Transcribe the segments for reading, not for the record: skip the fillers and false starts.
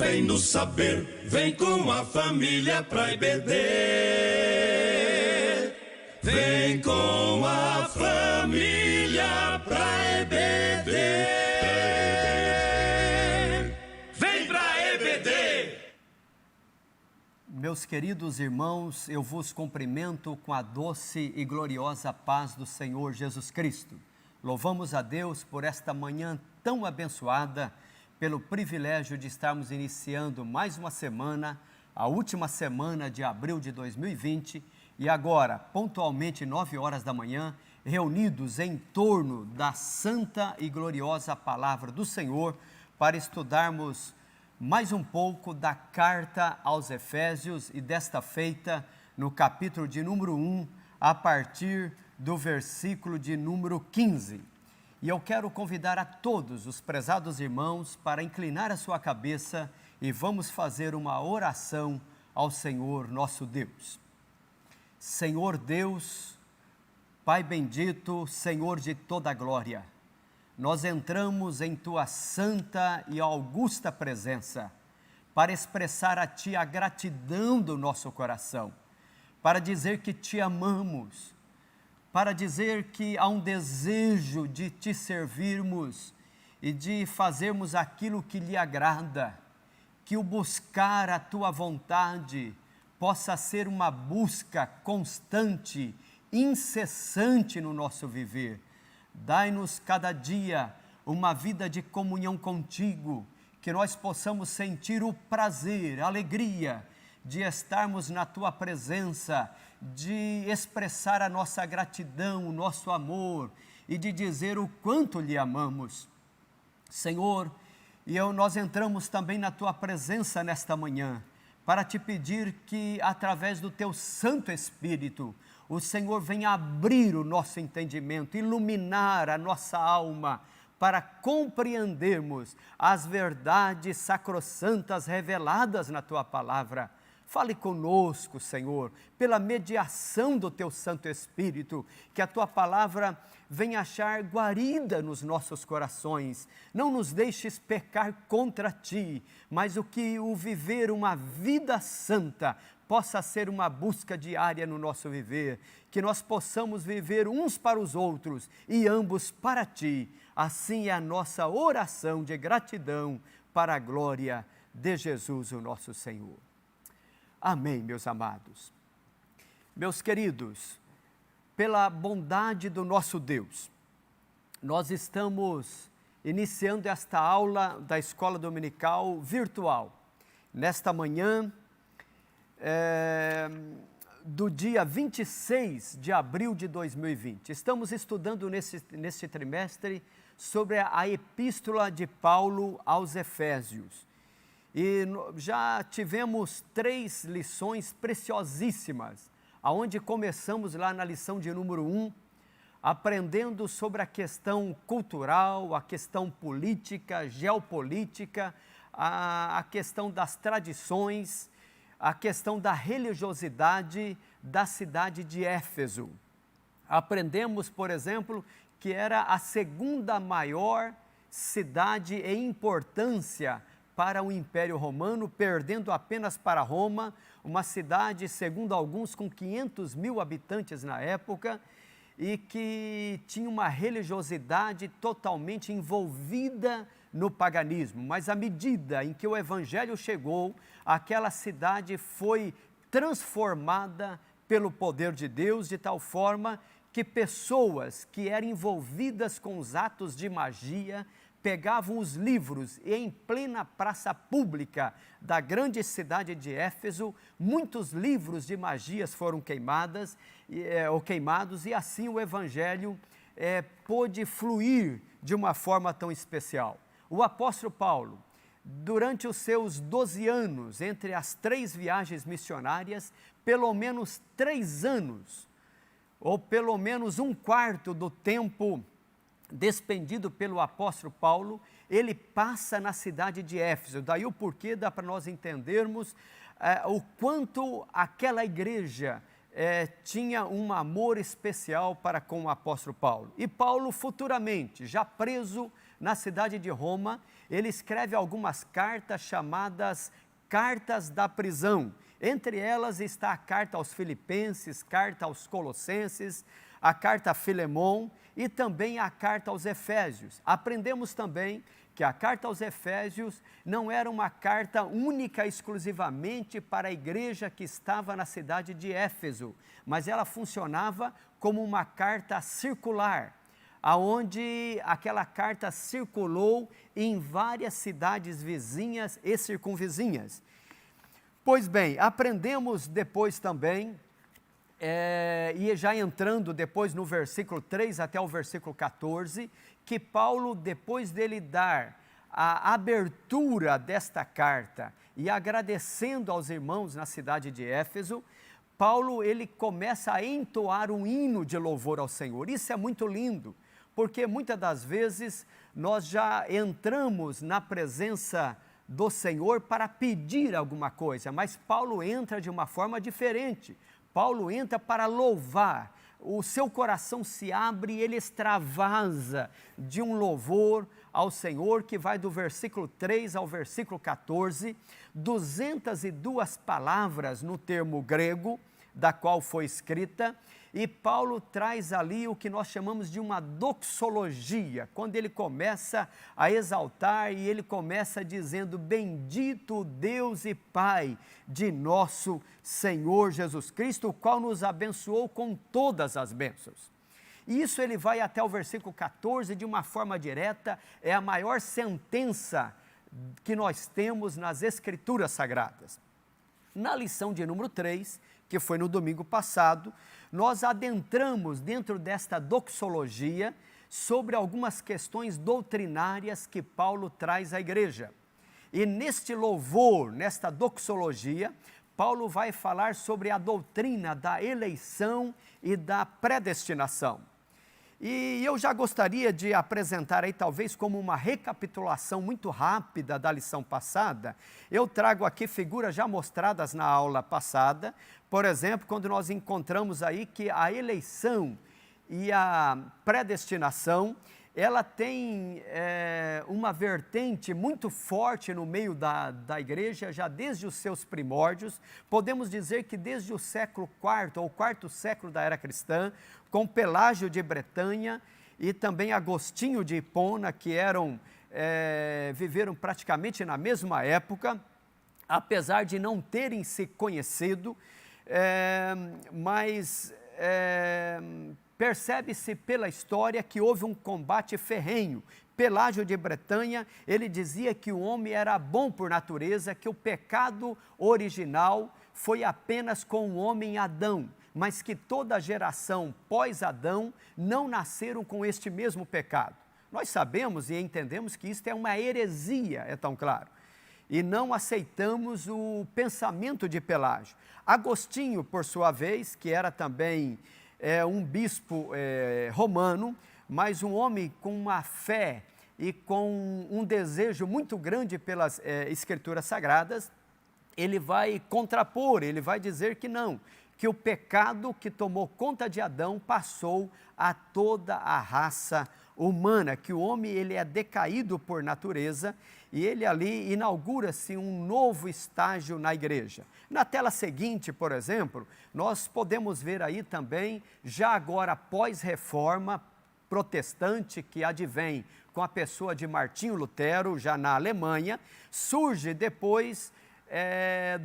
vem no saber, vem com a família pra EBD. Vem com a família pra EBD. Vem pra EBD. Meus queridos irmãos, eu vos cumprimento com a doce e gloriosa paz do Senhor Jesus Cristo. Louvamos a Deus por esta manhã tão abençoada, pelo privilégio de estarmos iniciando mais uma semana, a última semana de abril de 2020, e agora, pontualmente 9 horas da manhã, reunidos em torno da santa e gloriosa palavra do Senhor, para estudarmos mais um pouco da carta aos Efésios, e desta feita, no capítulo de número 1, a partir do versículo de número 15. E eu quero convidar a todos os prezados irmãos para inclinar a sua cabeça e vamos fazer uma oração ao Senhor nosso Deus. Senhor Deus, Pai bendito, Senhor de toda a glória, nós entramos em Tua santa e augusta presença para expressar a Ti a gratidão do nosso coração, para dizer que Te amamos, para dizer que há um desejo de Te servirmos e de fazermos aquilo que lhe agrada, que o buscar a Tua vontade possa ser uma busca constante, incessante no nosso viver. Dai-nos cada dia uma vida de comunhão contigo, que nós possamos sentir o prazer, a alegria de estarmos na Tua presença, de expressar a nossa gratidão, o nosso amor e de dizer o quanto lhe amamos. Senhor, nós entramos também na Tua presença nesta manhã para Te pedir que através do Teu Santo Espírito o Senhor venha abrir o nosso entendimento, iluminar a nossa alma para compreendermos as verdades sacrossantas reveladas na Tua palavra. Fale conosco, Senhor, pela mediação do Teu Santo Espírito, que a Tua palavra venha achar guarida nos nossos corações. Não nos deixes pecar contra Ti, mas o viver uma vida santa possa ser uma busca diária no nosso viver, que nós possamos viver uns para os outros e ambos para Ti. Assim é a nossa oração de gratidão para a glória de Jesus, o nosso Senhor. Amém, meus amados. Meus queridos, pela bondade do nosso Deus, nós estamos iniciando esta aula da Escola Dominical virtual, nesta manhã do dia 26 de abril de 2020. Estamos estudando neste trimestre sobre a Epístola de Paulo aos Efésios. E já tivemos 3 lições preciosíssimas, onde começamos lá na lição de número 1, aprendendo sobre a questão cultural, a questão política, geopolítica, a questão das tradições, a questão da religiosidade da cidade de Éfeso. Aprendemos, por exemplo, que era a segunda maior cidade em importância para o Império Romano, perdendo apenas para Roma, uma cidade, segundo alguns, com 500 mil habitantes na época, e que tinha uma religiosidade totalmente envolvida no paganismo. Mas à medida em que o Evangelho chegou, aquela cidade foi transformada pelo poder de Deus, de tal forma que pessoas que eram envolvidas com os atos de magia, pegavam os livros e em plena praça pública da grande cidade de Éfeso, muitos livros de magias foram queimados e assim o Evangelho pôde fluir de uma forma tão especial. O apóstolo Paulo, durante os seus 12 anos, entre as 3 viagens missionárias, pelo menos 3 anos, ou pelo menos 1/4 do tempo despendido pelo apóstolo Paulo, ele passa na cidade de Éfeso. Daí o porquê dá para nós entendermos o quanto aquela igreja tinha um amor especial para com o apóstolo Paulo. E Paulo futuramente, já preso na cidade de Roma, ele escreve algumas cartas chamadas cartas da prisão. Entre elas está a carta aos Filipenses, carta aos Colossenses, a carta a Filemon e também a carta aos Efésios. Aprendemos também que a carta aos Efésios não era uma carta única exclusivamente para a igreja que estava na cidade de Éfeso, mas ela funcionava como uma carta circular, aonde aquela carta circulou em várias cidades vizinhas e circunvizinhas. Pois bem, aprendemos depois também, e já entrando depois no versículo 3 até o versículo 14, que Paulo, depois dele dar a abertura desta carta e agradecendo aos irmãos na cidade de Éfeso, Paulo ele começa a entoar um hino de louvor ao Senhor. Isso é muito lindo, porque muitas das vezes nós já entramos na presença do Senhor para pedir alguma coisa, mas Paulo entra de uma forma diferente. Paulo entra para louvar, o seu coração se abre e ele extravasa de um louvor ao Senhor que vai do versículo 3 ao versículo 14, 202 palavras no termo grego, da qual foi escrita, e Paulo traz ali o que nós chamamos de uma doxologia, quando ele começa a exaltar e ele começa dizendo: bendito Deus e Pai de nosso Senhor Jesus Cristo, o qual nos abençoou com todas as bênçãos. E isso ele vai até o versículo 14 de uma forma direta, é a maior sentença que nós temos nas Escrituras Sagradas. Na lição de número 3, que foi no domingo passado, nós adentramos dentro desta doxologia sobre algumas questões doutrinárias que Paulo traz à igreja. E neste louvor, nesta doxologia, Paulo vai falar sobre a doutrina da eleição e da predestinação. E eu já gostaria de apresentar aí, talvez como uma recapitulação muito rápida da lição passada. Eu trago aqui figuras já mostradas na aula passada. Por exemplo, quando nós encontramos aí que a eleição e a predestinação, ela tem uma vertente muito forte no meio da igreja, já desde os seus primórdios. Podemos dizer que desde o século IV, ou quarto século da era cristã, com Pelágio de Bretanha e também Agostinho de Hipona, que viveram praticamente na mesma época, apesar de não terem se conhecido, mas percebe-se pela história que houve um combate ferrenho. Pelágio de Bretanha, ele dizia que o homem era bom por natureza, que o pecado original foi apenas com o homem Adão, mas que toda a geração pós-Adão não nasceram com este mesmo pecado. Nós sabemos e entendemos que isto é uma heresia, é tão claro. E não aceitamos o pensamento de Pelágio. Agostinho, por sua vez, que era também um bispo romano, mas um homem com uma fé e com um desejo muito grande pelas Escrituras Sagradas, ele vai contrapor, ele vai dizer que não, que o pecado que tomou conta de Adão passou a toda a raça humana, que o homem ele é decaído por natureza, e ele ali inaugura-se um novo estágio na igreja. Na tela seguinte, por exemplo, nós podemos ver aí também, já agora pós-reforma protestante, que advém com a pessoa de Martinho Lutero, já na Alemanha, surge depois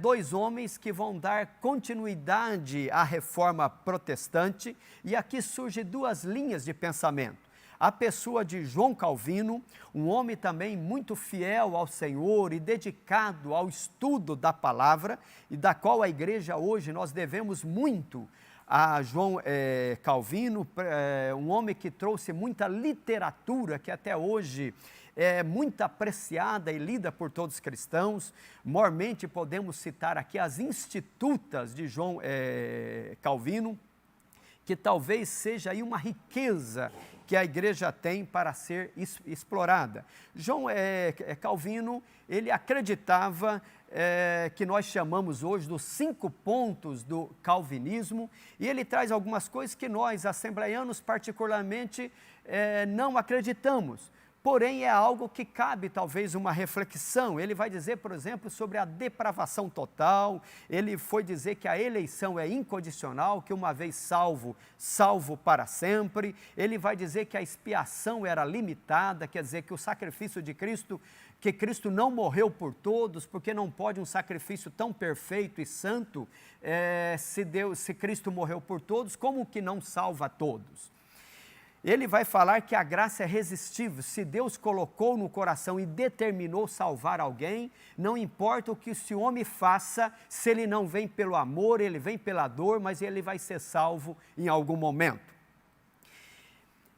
dois homens que vão dar continuidade à reforma protestante, e aqui surgem duas linhas de pensamento. A pessoa de João Calvino, um homem também muito fiel ao Senhor e dedicado ao estudo da palavra, e da qual a igreja hoje nós devemos muito a João Calvino, um homem que trouxe muita literatura que até hoje é muito apreciada e lida por todos os cristãos. Mormente podemos citar aqui as Institutas de João Calvino, que talvez seja aí uma riqueza que a igreja tem para ser explorada. João Calvino, ele acreditava que nós chamamos hoje dos 5 pontos do calvinismo, e ele traz algumas coisas que nós, assembleianos, particularmente, não acreditamos. porém é algo que cabe talvez uma reflexão. Ele vai dizer, por exemplo, sobre a depravação total, ele foi dizer que a eleição é incondicional, que uma vez salvo, salvo para sempre. Ele vai dizer que a expiação era limitada, quer dizer que o sacrifício de Cristo, que Cristo não morreu por todos, porque não pode um sacrifício tão perfeito e santo, se Cristo morreu por todos, como que não salva todos? Ele vai falar que a graça é resistível. Se Deus colocou no coração e determinou salvar alguém, não importa o que esse homem faça, se ele não vem pelo amor, ele vem pela dor, mas ele vai ser salvo em algum momento.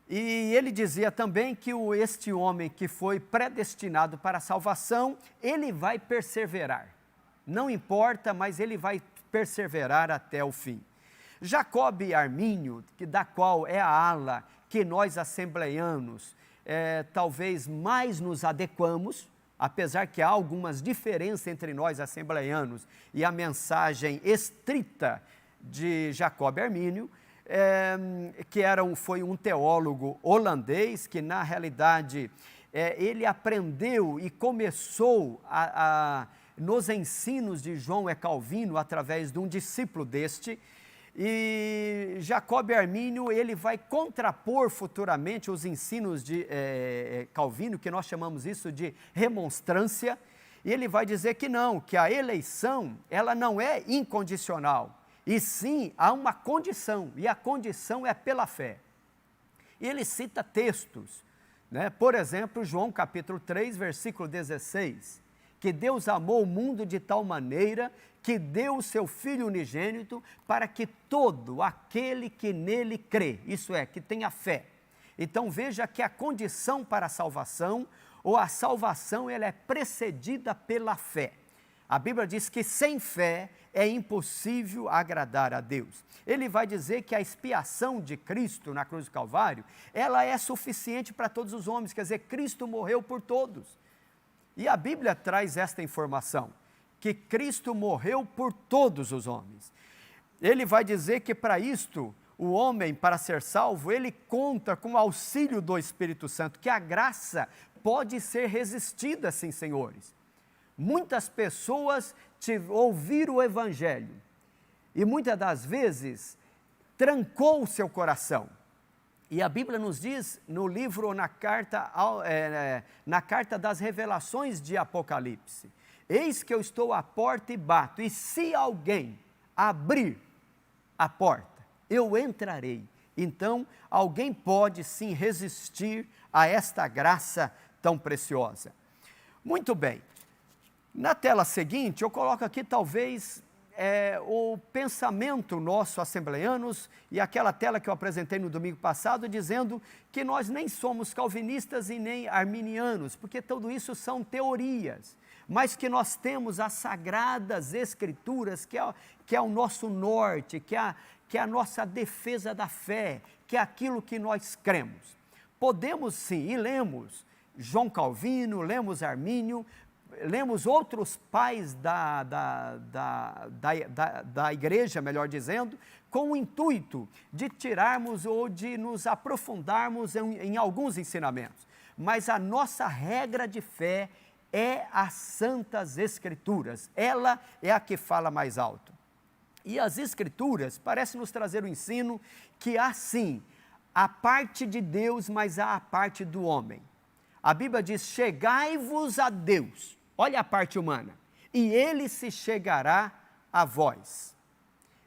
E ele dizia também que este homem que foi predestinado para a salvação, ele vai perseverar. Não importa, mas ele vai perseverar até o fim. Jacob e Armínio, da qual é a ala que nós assembleianos talvez mais nos adequamos, apesar que há algumas diferenças entre nós assembleianos e a mensagem estrita de Jacob e Armínio, foi um teólogo holandês que na realidade ele aprendeu e começou nos ensinos de João Calvino através de um discípulo deste. E Jacob e Armínio, ele vai contrapor futuramente os ensinos de Calvino, que nós chamamos isso de remonstrância, e ele vai dizer que não, que a eleição, ela não é incondicional, e sim há uma condição, e a condição é pela fé. E ele cita textos, né? Por exemplo, João capítulo 3, versículo 16, que Deus amou o mundo de tal maneira que deu o seu Filho unigênito para que todo aquele que nele crê, isso é, que tenha fé. Então veja que a condição para a salvação, ou a salvação, ela é precedida pela fé. A Bíblia diz que sem fé é impossível agradar a Deus. Ele vai dizer que a expiação de Cristo na cruz do Calvário, ela é suficiente para todos os homens, quer dizer, Cristo morreu por todos. E a Bíblia traz esta informação, que Cristo morreu por todos os homens. Ele vai dizer que para isto, o homem, para ser salvo, ele conta com o auxílio do Espírito Santo, que a graça pode ser resistida, sim, senhores. Muitas pessoas ouviram o Evangelho e muitas das vezes trancou o seu coração. E a Bíblia nos diz no livro, na carta das revelações de Apocalipse: eis que eu estou à porta e bato, e se alguém abrir a porta, eu entrarei. Então, alguém pode sim resistir a esta graça tão preciosa. Muito bem. Na tela seguinte, eu coloco aqui talvez o pensamento nosso assembleianos e aquela tela que eu apresentei no domingo passado, dizendo que nós nem somos calvinistas e nem arminianos, porque tudo isso são teorias, mas que nós temos as sagradas escrituras, que é o nosso norte, que é a nossa defesa da fé, que é aquilo que nós cremos. Podemos sim, e lemos João Calvino, lemos Armínio, lemos outros pais da igreja, melhor dizendo, com o intuito de tirarmos ou de nos aprofundarmos em alguns ensinamentos. Mas a nossa regra de fé é as Santas Escrituras, ela é a que fala mais alto. E as Escrituras parecem nos trazer o ensino que há sim a parte de Deus, mas há a parte do homem. A Bíblia diz: chegai-vos a Deus. Olha a parte humana. E Ele se chegará a vós.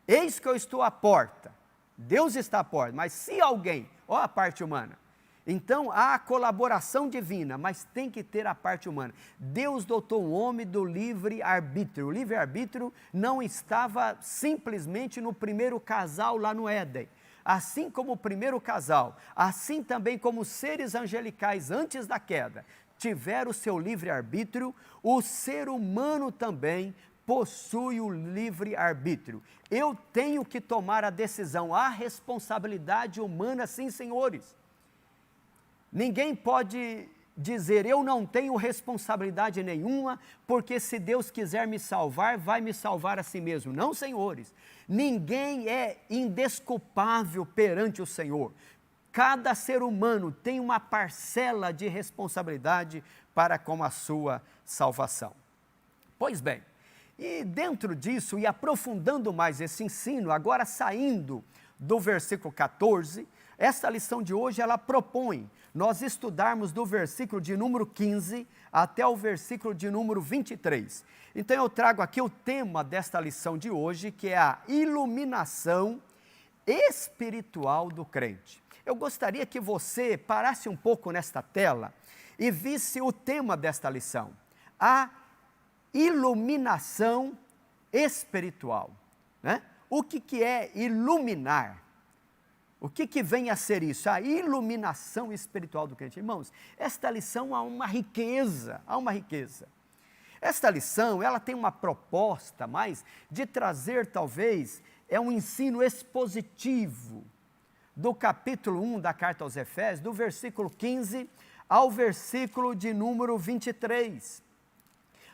Eis que eu estou à porta. Deus está à porta. Mas se alguém, ó a parte humana. Então há a colaboração divina, mas tem que ter a parte humana. Deus dotou o homem do livre-arbítrio. O livre-arbítrio não estava simplesmente no primeiro casal lá no Éden. Assim como o primeiro casal, assim também como os seres angelicais antes da queda tiveram o seu livre-arbítrio, o ser humano também possui o livre-arbítrio. Eu tenho que tomar a decisão, a responsabilidade humana, sim, senhores. Ninguém pode dizer: eu não tenho responsabilidade nenhuma, porque se Deus quiser me salvar, vai me salvar a si mesmo. Não, senhores. Ninguém é indesculpável perante o Senhor. cada ser humano tem uma parcela de responsabilidade para com a sua salvação. Pois bem, e dentro disso, e aprofundando mais esse ensino, agora saindo do versículo 14, esta lição de hoje ela propõe nós estudarmos do versículo de número 15 até o versículo de número 23. Então eu trago aqui o tema desta lição de hoje, que é a iluminação espiritual do crente. Eu gostaria que você parasse um pouco nesta tela e visse o tema desta lição, a iluminação espiritual, né? O que é iluminar? O que vem a ser isso? A iluminação espiritual do crente. Irmãos, esta lição há uma riqueza, Esta lição, ela tem uma proposta mais de trazer, talvez, um ensino expositivo do capítulo 1 da carta aos Efésios, do versículo 15 ao versículo de número 23.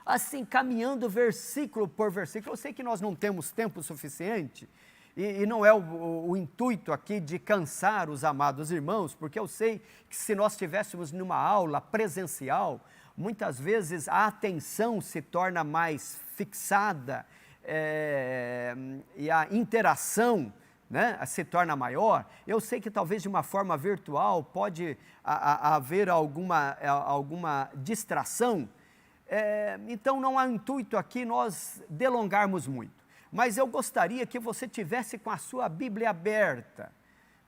Assim, caminhando versículo por versículo, eu sei que nós não temos tempo suficiente, e não é o intuito aqui de cansar os amados irmãos, porque eu sei que se nós estivéssemos numa aula presencial, muitas vezes a atenção se torna mais fixada, e a interação, né, se torna maior. Eu sei que talvez de uma forma virtual pode haver alguma distração, então não há intuito aqui nós delongarmos muito. Mas eu gostaria que você tivesse com a sua Bíblia aberta,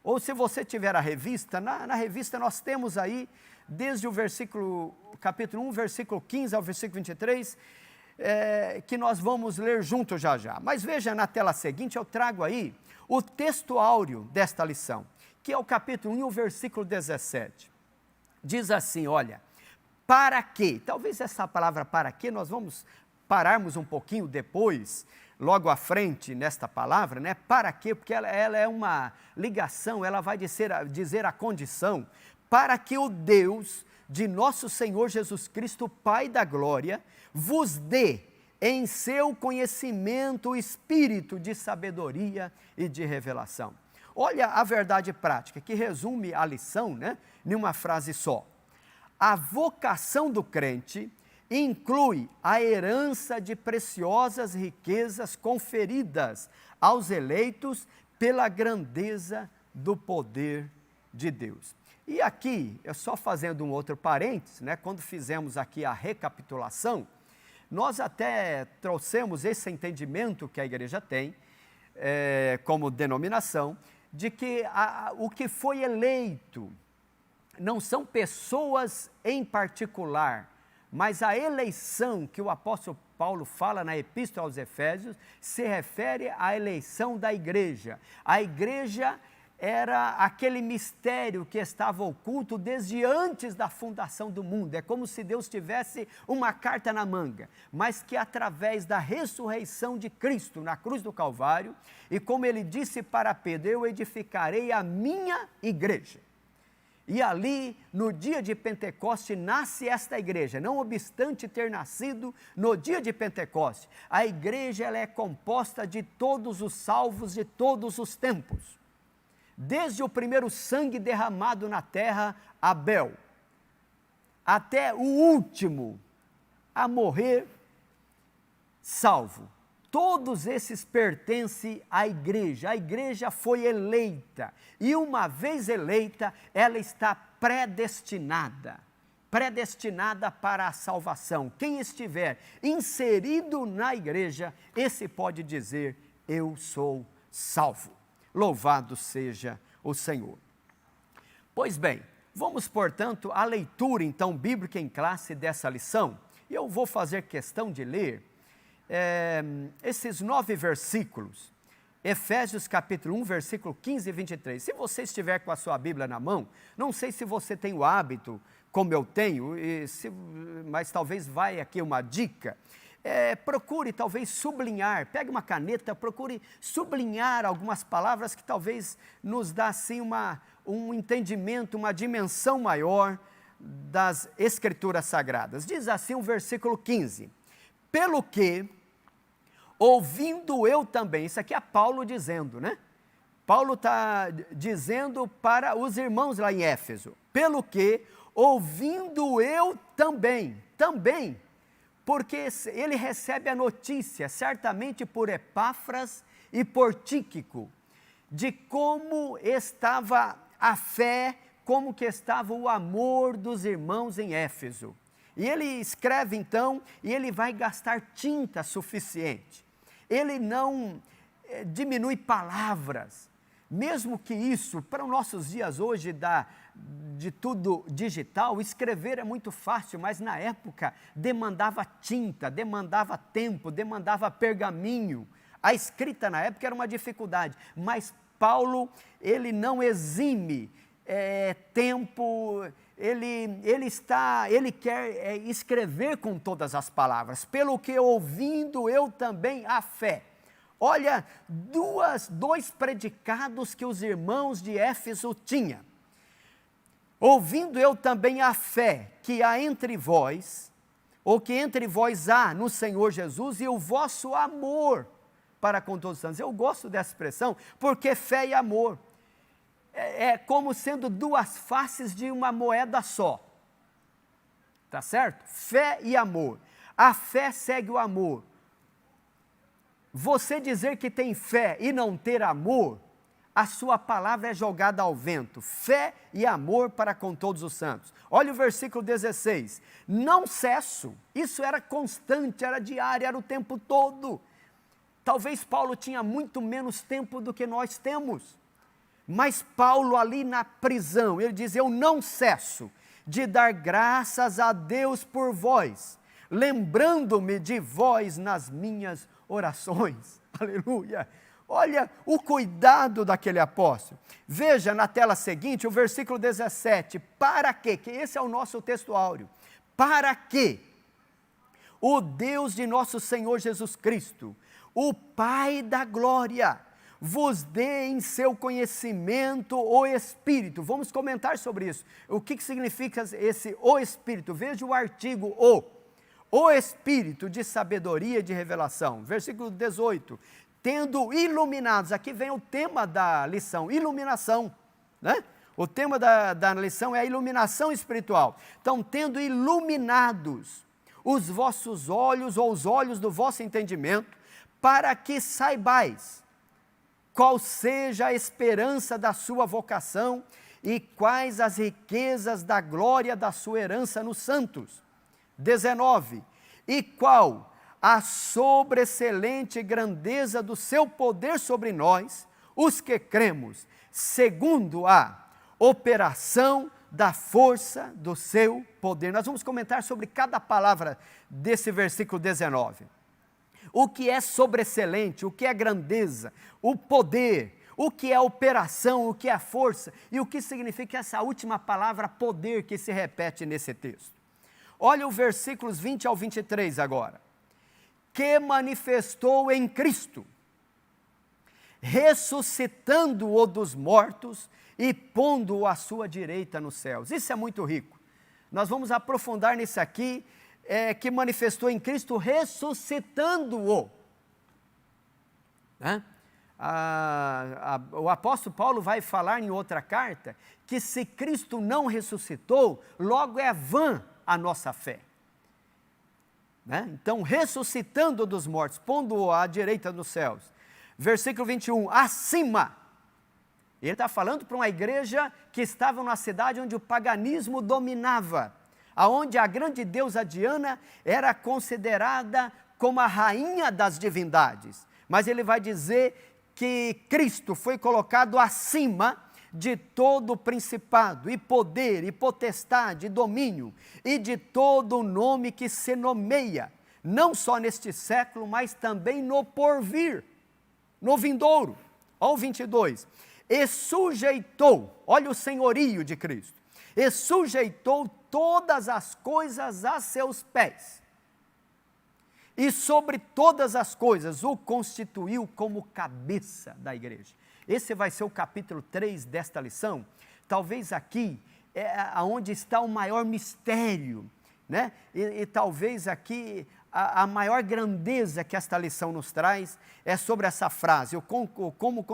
ou se você tiver a revista, na revista nós temos aí, desde o capítulo 1, versículo 15 ao versículo 23, que nós vamos ler juntos já. Mas veja na tela seguinte, eu trago aí o texto áureo desta lição, que é o capítulo 1, o versículo 17. Diz assim, olha, para quê? Talvez essa palavra para quê nós vamos pararmos um pouquinho depois, logo à frente nesta palavra, né? Para quê? Porque ela é uma ligação, ela vai dizer a condição, para que o Deus de nosso Senhor Jesus Cristo, Pai da glória, vos dê em seu conhecimento o espírito de sabedoria e de revelação. Olha a verdade prática, que resume a lição, né, em uma frase só. A vocação do crente inclui a herança de preciosas riquezas conferidas aos eleitos pela grandeza do poder de Deus. E aqui, só fazendo um outro parênteses, né, quando fizemos aqui a recapitulação, nós até trouxemos esse entendimento que a igreja tem, como denominação, de que o que foi eleito não são pessoas em particular, mas a eleição que o apóstolo Paulo fala na Epístola aos Efésios se refere à eleição da igreja. A igreja era aquele mistério que estava oculto desde antes da fundação do mundo. É como se Deus tivesse uma carta na manga, mas que através da ressurreição de Cristo na cruz do Calvário, e como ele disse para Pedro, eu edificarei a minha igreja. E ali, no dia de Pentecoste, nasce esta igreja. Não obstante ter nascido no dia de Pentecoste, a igreja ela é composta de todos os salvos de todos os tempos. Desde o primeiro sangue derramado na terra, Abel, até o último a morrer salvo. Todos esses pertencem à igreja. A igreja foi eleita. E uma vez eleita, ela está predestinada para a salvação. Quem estiver inserido na igreja, esse pode dizer, eu sou salvo. Louvado seja o Senhor. Pois bem, vamos, portanto, à leitura, então, bíblica em classe dessa lição. E eu vou fazer questão de ler esses 9 versículos, Efésios capítulo 1, versículo 15 e 23. Se você estiver com a sua Bíblia na mão, não sei se você tem o hábito, como eu tenho, mas talvez vai aqui uma dica, procure talvez sublinhar, pegue uma caneta, procure sublinhar algumas palavras que talvez nos dá assim um entendimento, uma dimensão maior das Escrituras Sagradas. Diz assim o versículo 15, pelo que, ouvindo eu também, isso aqui é Paulo dizendo, né? Paulo está dizendo para os irmãos lá em Éfeso, pelo que, ouvindo eu também, porque ele recebe a notícia, certamente por Epáfras e por Tíquico, de como estava a fé, como que estava o amor dos irmãos em Éfeso. E ele escreve então, e ele vai gastar tinta suficiente. Ele não diminui palavras, mesmo que isso, para os nossos dias hoje, de tudo digital, escrever é muito fácil, mas na época demandava tinta, demandava tempo, demandava pergaminho. A escrita na época era uma dificuldade, mas Paulo, ele não exime tempo, ele quer escrever com todas as palavras, pelo que ouvindo eu também a fé. Olha, dois predicados que os irmãos de Éfeso tinham. Ouvindo eu também a fé que há entre vós, ou que entre vós há no Senhor Jesus, e o vosso amor para com todos os santos. Eu gosto dessa expressão, porque fé e amor é como sendo duas faces de uma moeda só. Tá certo? Fé e amor. A fé segue o amor. Você dizer que tem fé e não ter amor, a sua palavra é jogada ao vento. Fé e amor para com todos os santos. Olha o versículo 16. Não cesso. Isso era constante, era diário, era o tempo todo. Talvez Paulo tinha muito menos tempo do que nós temos. Mas Paulo ali na prisão, ele diz, eu não cesso de dar graças a Deus por vós, lembrando-me de vós nas minhas orações. Aleluia! Olha o cuidado daquele apóstolo. Veja na tela seguinte o versículo 17. Para quê? Que esse é o nosso texto áureo. Para que o Deus de nosso Senhor Jesus Cristo, o Pai da glória, vos dê em seu conhecimento o Espírito. Vamos comentar sobre isso. O que significa esse o Espírito? Veja o artigo o Espírito de sabedoria e de revelação. Versículo 18. Tendo iluminados, aqui vem o tema da lição, iluminação, né? O tema da lição é a iluminação espiritual. Então, tendo iluminados os vossos olhos, ou os olhos do vosso entendimento, para que saibais qual seja a esperança da sua vocação e quais as riquezas da glória da sua herança nos santos. 19. E qual a sobreexcelente grandeza do seu poder sobre nós, os que cremos, segundo a operação da força do seu poder. Nós vamos comentar sobre cada palavra desse versículo 19. O que é sobreexcelente, o que é grandeza, o poder, o que é operação, o que é força, e o que significa essa última palavra, poder, que se repete nesse texto. Olha os versículos 20 ao 23 agora. Que manifestou em Cristo, ressuscitando-o dos mortos e pondo-o à sua direita nos céus. Isso é muito rico. Nós vamos aprofundar nisso aqui, que manifestou em Cristo, ressuscitando-o. Né? O apóstolo Paulo vai falar em outra carta, que se Cristo não ressuscitou, logo é vã a nossa fé. Né? Então, ressuscitando dos mortos, pondo-o à direita dos céus. Versículo 21, acima. Ele está falando para uma igreja que estava numa cidade onde o paganismo dominava, aonde a grande deusa Diana era considerada como a rainha das divindades. Mas ele vai dizer que Cristo foi colocado acima de todo principado, e poder, e potestade, e domínio, e de todo o nome que se nomeia, não só neste século, mas também no porvir, no vindouro. Olha o 22. E sujeitou, olha o senhorio de Cristo, e sujeitou todas as coisas a seus pés, e sobre todas as coisas o constituiu como cabeça da igreja. Esse vai ser o capítulo 3 desta lição. Talvez aqui é onde está o maior mistério, né? E talvez aqui a maior grandeza que esta lição nos traz é sobre essa frase, como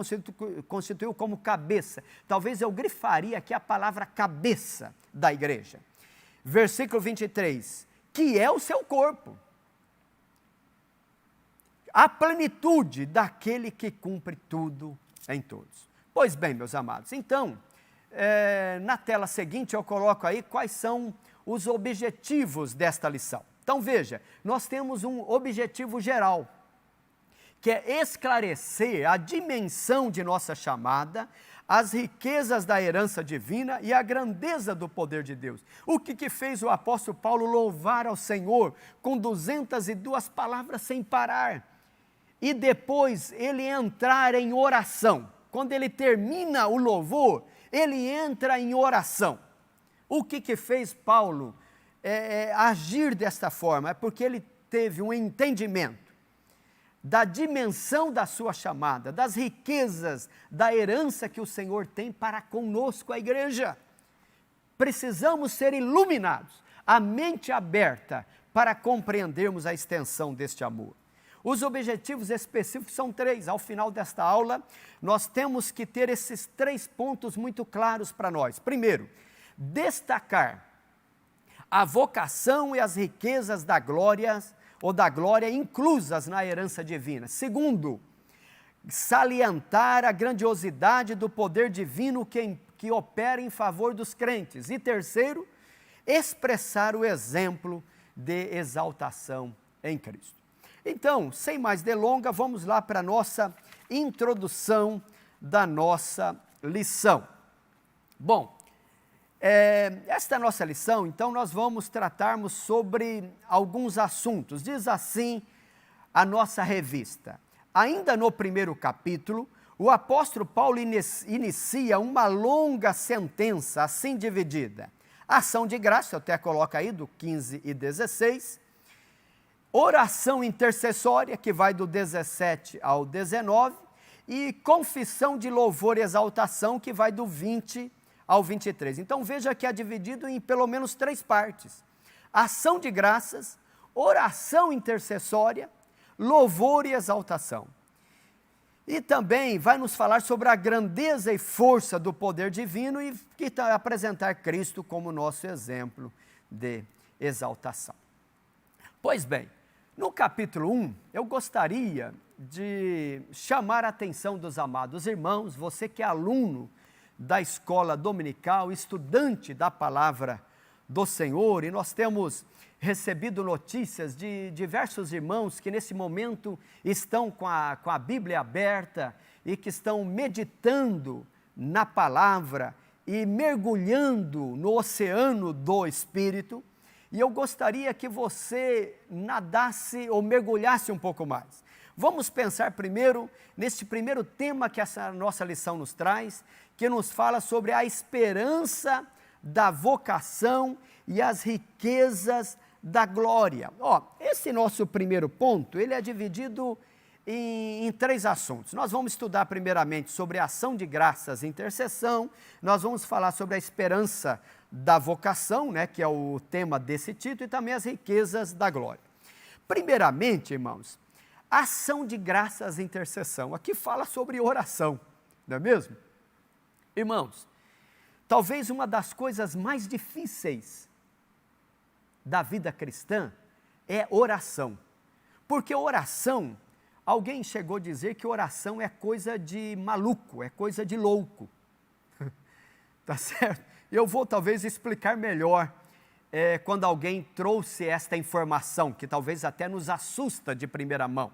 constituiu como cabeça. Talvez eu grifaria aqui a palavra cabeça da igreja. Versículo 23, que é o seu corpo, a plenitude daquele que cumpre tudo em todos. Pois bem, meus amados, então, na tela seguinte eu coloco aí quais são os objetivos desta lição. Então veja, nós temos um objetivo geral, que é esclarecer a dimensão de nossa chamada, as riquezas da herança divina e a grandeza do poder de Deus. O que fez o apóstolo Paulo louvar ao Senhor com 202 palavras sem parar? E depois ele entrar em oração. Quando ele termina o louvor, ele entra em oração. O que fez Paulo agir desta forma? É porque ele teve um entendimento da dimensão da sua chamada, das riquezas, da herança que o Senhor tem para conosco, a igreja. Precisamos ser iluminados, a mente aberta, para compreendermos a extensão deste amor. Os objetivos específicos são 3. Ao final desta aula, nós temos que ter esses 3 pontos muito claros para nós. Primeiro, destacar a vocação e as riquezas da glória inclusas na herança divina. Segundo, salientar a grandiosidade do poder divino que opera em favor dos crentes. E terceiro, expressar o exemplo de exaltação em Cristo. Então, sem mais delongas, vamos lá para a nossa introdução da nossa lição. Bom, esta nossa lição, então, nós vamos tratarmos sobre alguns assuntos. Diz assim a nossa revista. Ainda no primeiro capítulo, o apóstolo Paulo inicia uma longa sentença assim dividida. Ação de graça, eu até coloco aí do 15 e 16. Oração intercessória, que vai do 17 ao 19. E confissão de louvor e exaltação, que vai do 20 ao 23. Então veja que é dividido em pelo menos 3 partes. Ação de graças, oração intercessória, louvor e exaltação. E também vai nos falar sobre a grandeza e força do poder divino e apresentar Cristo como nosso exemplo de exaltação. Pois bem, no capítulo 1, eu gostaria de chamar a atenção dos amados irmãos, você que é aluno da escola dominical, estudante da palavra do Senhor, e nós temos recebido notícias de diversos irmãos que nesse momento estão com a Bíblia aberta e que estão meditando na palavra e mergulhando no oceano do Espírito, e eu gostaria que você nadasse ou mergulhasse um pouco mais. Vamos pensar primeiro neste primeiro tema que essa nossa lição nos traz, que nos fala sobre a esperança da vocação e as riquezas da glória. Esse nosso primeiro ponto, ele é dividido em 3 assuntos. Nós vamos estudar primeiramente sobre a ação de graças e intercessão, nós vamos falar sobre a esperança da vocação, né, que é o tema desse título, e também as riquezas da glória. Primeiramente, irmãos, ação de graças e intercessão. Aqui fala sobre oração, não é mesmo? Irmãos, talvez uma das coisas mais difíceis da vida cristã é oração. Porque oração, alguém chegou a dizer que oração é coisa de maluco, é coisa de louco. Tá certo? Eu vou talvez explicar melhor quando alguém trouxe esta informação, que talvez até nos assusta de primeira mão.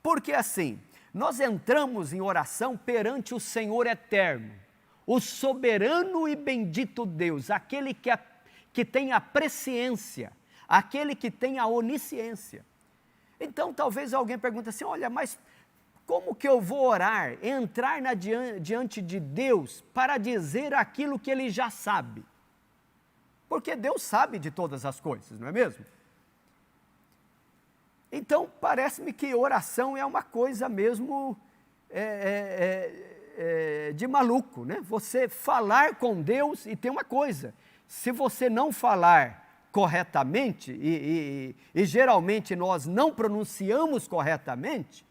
Porque assim, nós entramos em oração perante o Senhor eterno, o soberano e bendito Deus, aquele que tem a presciência, aquele que tem a onisciência. Então talvez alguém pergunte assim, olha, mas como que eu vou orar, entrar diante de Deus para dizer aquilo que Ele já sabe? Porque Deus sabe de todas as coisas, não é mesmo? Então, parece-me que oração é uma coisa mesmo de maluco, né? Você falar com Deus, e tem uma coisa, se você não falar corretamente, e geralmente nós não pronunciamos corretamente,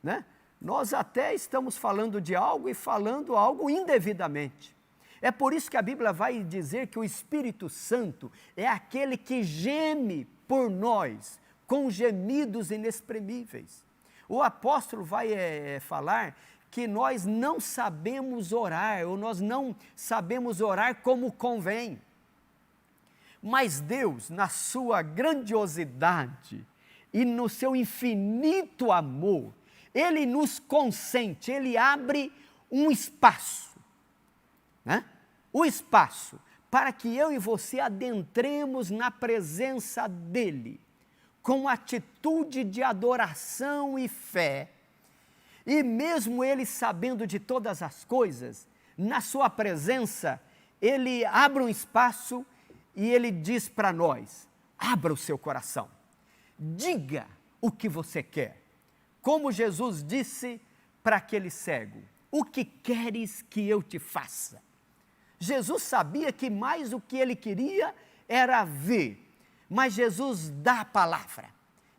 né? Nós até estamos falando de algo e falando algo indevidamente. É por isso que a Bíblia vai dizer que o Espírito Santo é aquele que geme por nós, com gemidos inexprimíveis. O apóstolo vai falar que nós não sabemos orar, ou nós não sabemos orar como convém. Mas Deus, na sua grandiosidade e no seu infinito amor, Ele nos consente, Ele abre um espaço, né? O espaço para que eu e você adentremos na presença dEle, com atitude de adoração e fé, e mesmo Ele sabendo de todas as coisas, na sua presença, Ele abre um espaço e Ele diz para nós, abra o seu coração, diga o que você quer, como Jesus disse para aquele cego, o que queres que eu te faça? Jesus sabia que mais o que ele queria era ver, mas Jesus dá a palavra.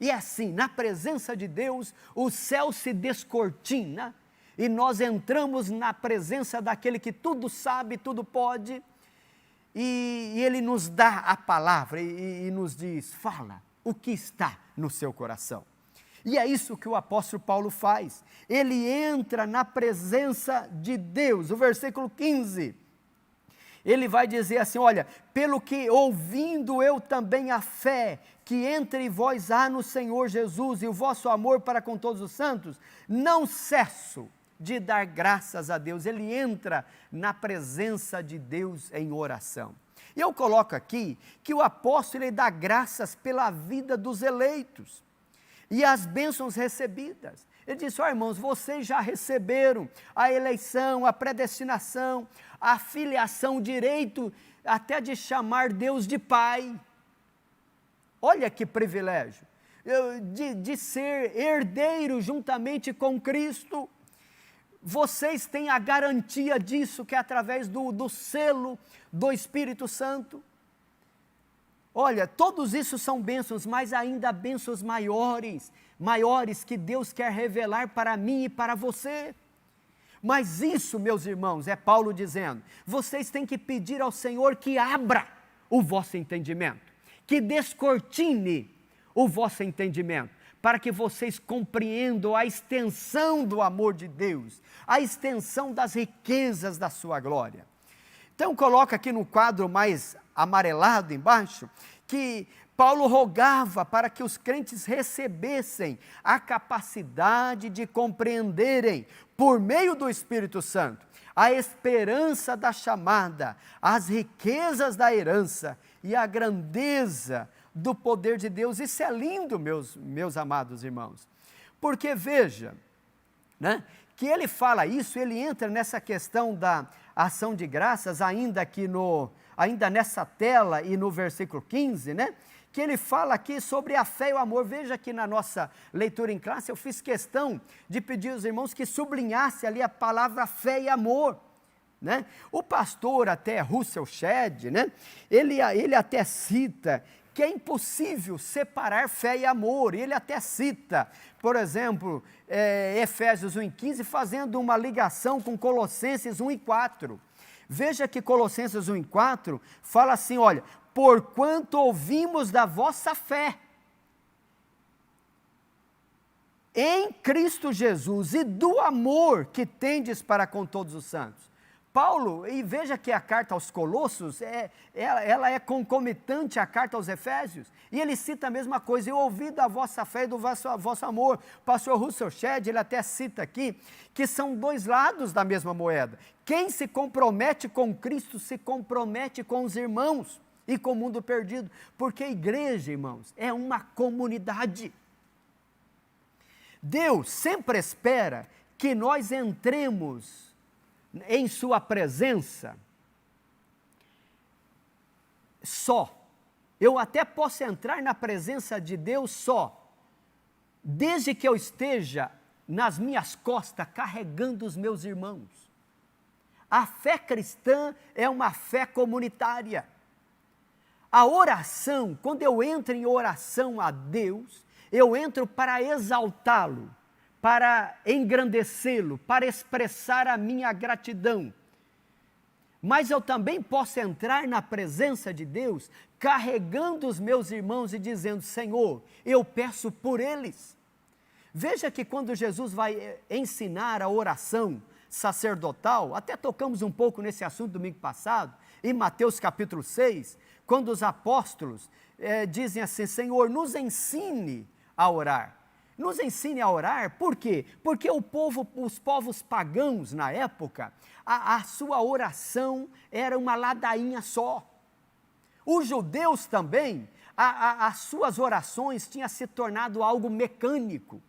E assim, na presença de Deus, o céu se descortina e nós entramos na presença daquele que tudo sabe, tudo pode, e ele nos dá a palavra e nos diz, fala o que está no seu coração. E é isso que o apóstolo Paulo faz. Ele entra na presença de Deus. O versículo 15, ele vai dizer assim, olha, pelo que ouvindo eu também a fé que entre vós há no Senhor Jesus e o vosso amor para com todos os santos, não cesso de dar graças a Deus. Ele entra na presença de Deus em oração. E eu coloco aqui que o apóstolo ele dá graças pela vida dos eleitos e as bênçãos recebidas. Ele disse, irmãos, vocês já receberam a eleição, a predestinação, a filiação, o direito até de chamar Deus de Pai. Olha que privilégio, de ser herdeiro juntamente com Cristo. Vocês têm a garantia disso, que é através do selo do Espírito Santo. Olha, todos isso são bênçãos, mas ainda bênçãos maiores que Deus quer revelar para mim e para você. Mas isso, meus irmãos, é Paulo dizendo, vocês têm que pedir ao Senhor que abra o vosso entendimento, que descortine o vosso entendimento, para que vocês compreendam a extensão do amor de Deus, a extensão das riquezas da sua glória. Então coloca aqui no quadro mais amarelado embaixo, que Paulo rogava para que os crentes recebessem a capacidade de compreenderem, por meio do Espírito Santo, a esperança da chamada, as riquezas da herança e a grandeza do poder de Deus. Isso é lindo, meus amados irmãos, porque veja, né, que ele fala isso, ele entra nessa questão da ação de graças, ainda nessa tela e no versículo 15, né, que ele fala aqui sobre a fé e o amor. Veja que na nossa leitura em classe eu fiz questão de pedir aos irmãos que sublinhasse ali a palavra fé e amor, né? O pastor até Russell Shedd, né, ele até cita que é impossível separar fé e amor. Ele até cita, por exemplo, Efésios 1:15, fazendo uma ligação com Colossenses 1:4. Veja que Colossenses 1:4 fala assim, olha, porquanto ouvimos da vossa fé em Cristo Jesus e do amor que tendes para com todos os santos. Paulo, e veja que a carta aos Colossos, ela é concomitante à carta aos Efésios, e ele cita a mesma coisa, eu ouvi da vossa fé e do vosso amor. Pastor Russell Shedd, ele até cita aqui, que são dois lados da mesma moeda. Quem se compromete com Cristo, se compromete com os irmãos e com o mundo perdido, porque a igreja, irmãos, é uma comunidade. Deus sempre espera que nós entremos em sua presença só. Eu até posso entrar na presença de Deus só, desde que eu esteja nas minhas costas carregando os meus irmãos. A fé cristã é uma fé comunitária. A oração, quando eu entro em oração a Deus, eu entro para exaltá-lo, para engrandecê-lo, para expressar a minha gratidão. Mas eu também posso entrar na presença de Deus, carregando os meus irmãos e dizendo: Senhor, eu peço por eles. Veja que quando Jesus vai ensinar a oração sacerdotal, até tocamos um pouco nesse assunto domingo passado, em Mateus capítulo 6, quando os apóstolos dizem assim: Senhor, nos ensine a orar. Nos ensine a orar, por quê? Porque os povos pagãos na época, a sua oração era uma ladainha só. Os judeus também, as suas orações tinham se tornado algo mecânico.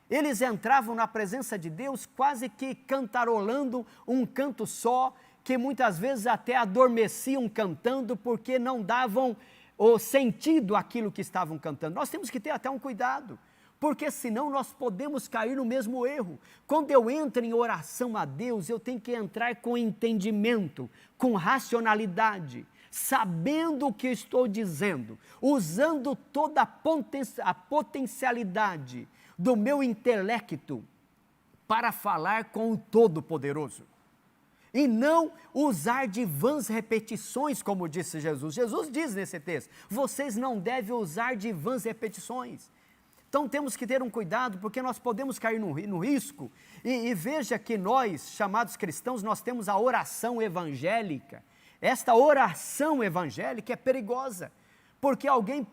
Eles entravam na presença de Deus quase que cantarolando um canto só, que muitas vezes até adormeciam cantando, porque não davam o sentido àquilo que estavam cantando. Nós temos que ter até um cuidado, porque senão nós podemos cair no mesmo erro. Quando eu entro em oração a Deus, eu tenho que entrar com entendimento, com racionalidade, sabendo o que estou dizendo, usando toda a potencialidade do meu intelecto para falar com o Todo-Poderoso. E não usar de vãs repetições, como disse Jesus. Jesus diz nesse texto: vocês não devem usar de vãs repetições. Então temos que ter um cuidado, porque nós podemos cair no risco. E veja que nós, chamados cristãos, nós temos a oração evangélica. Esta oração evangélica é perigosa, porque alguém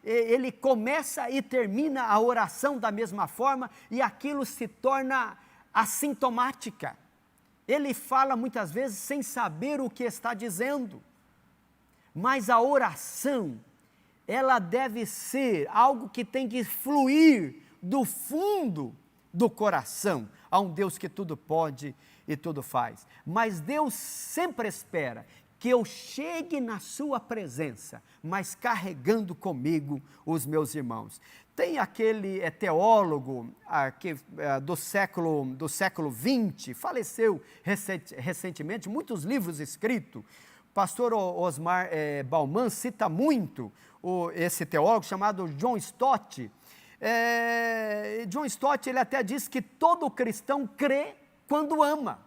ele começa e termina a oração da mesma forma, e aquilo se torna assintomática. Ele fala muitas vezes sem saber o que está dizendo. Mas a oração, ela deve ser algo que tem que fluir do fundo do coração a um Deus que tudo pode e tudo faz. Mas Deus sempre espera que eu chegue na sua presença, mas carregando comigo os meus irmãos. Tem aquele teólogo do século XX, faleceu recentemente, muitos livros escritos. Pastor Osmar Bauman cita muito esse teólogo chamado John Stott. John Stott, ele até diz que todo cristão crê quando ama.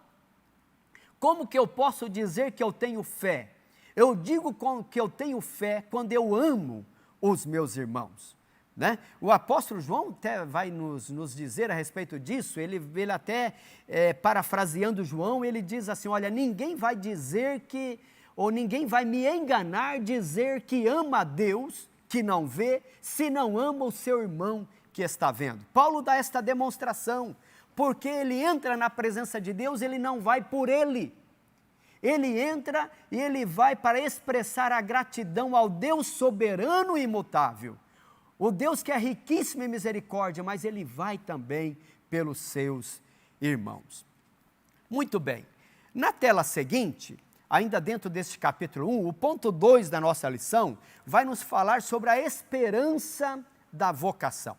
Como que eu posso dizer que eu tenho fé? Eu digo que eu tenho fé quando eu amo os meus irmãos. Né? O apóstolo João até vai nos dizer a respeito disso. Ele até, parafraseando João, ele diz assim: olha, ninguém vai dizer ou ninguém vai me enganar, dizer que ama a Deus, que não vê, se não ama o seu irmão que está vendo. Paulo dá esta demonstração, porque ele entra na presença de Deus, ele não vai por ele. Ele entra e ele vai para expressar a gratidão ao Deus soberano e imutável. O Deus que é riquíssimo em misericórdia, mas ele vai também pelos seus irmãos. Muito bem. Na tela seguinte, ainda dentro deste capítulo 1, o ponto 2 da nossa lição vai nos falar sobre a esperança da vocação.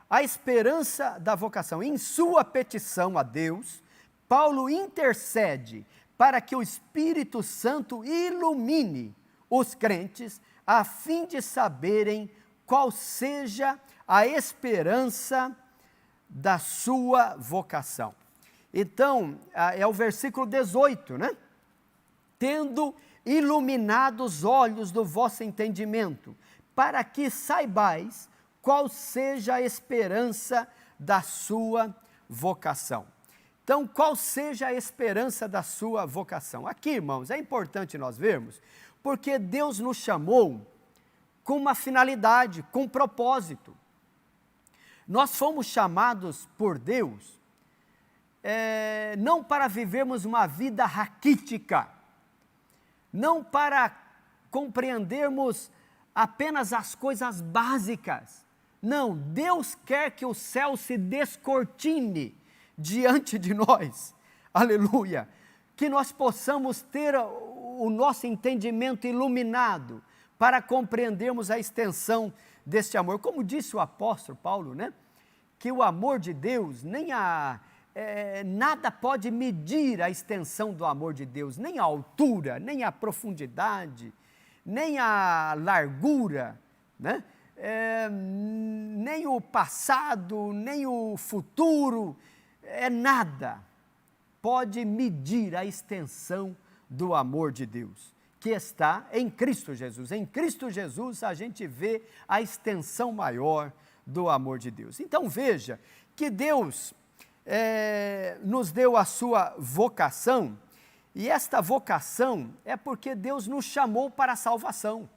A esperança da vocação. Em sua petição a Deus, Paulo intercede para que o Espírito Santo ilumine os crentes a fim de saberem qual seja a esperança da sua vocação. Então, é o versículo 18, né? Tendo iluminado os olhos do vosso entendimento, para que saibais qual seja a esperança da sua vocação. Então, qual seja a esperança da sua vocação? Aqui, irmãos, é importante nós vermos, porque Deus nos chamou com uma finalidade, com um propósito. Nós fomos chamados por Deus, não para vivermos uma vida raquítica, não para compreendermos apenas as coisas básicas. Não, Deus quer que o céu se descortine diante de nós, aleluia, que nós possamos ter o nosso entendimento iluminado para compreendermos a extensão deste amor. Como disse o apóstolo Paulo, né? Que o amor de Deus, nada pode medir a extensão do amor de Deus, nem a altura, nem a profundidade, nem a largura, né? Nem o passado, nem o futuro, nada pode medir a extensão do amor de Deus, que está em Cristo Jesus. Em Cristo Jesus a gente vê a extensão maior do amor de Deus. Então veja que Deus nos deu a sua vocação, e esta vocação é porque Deus nos chamou para a salvação.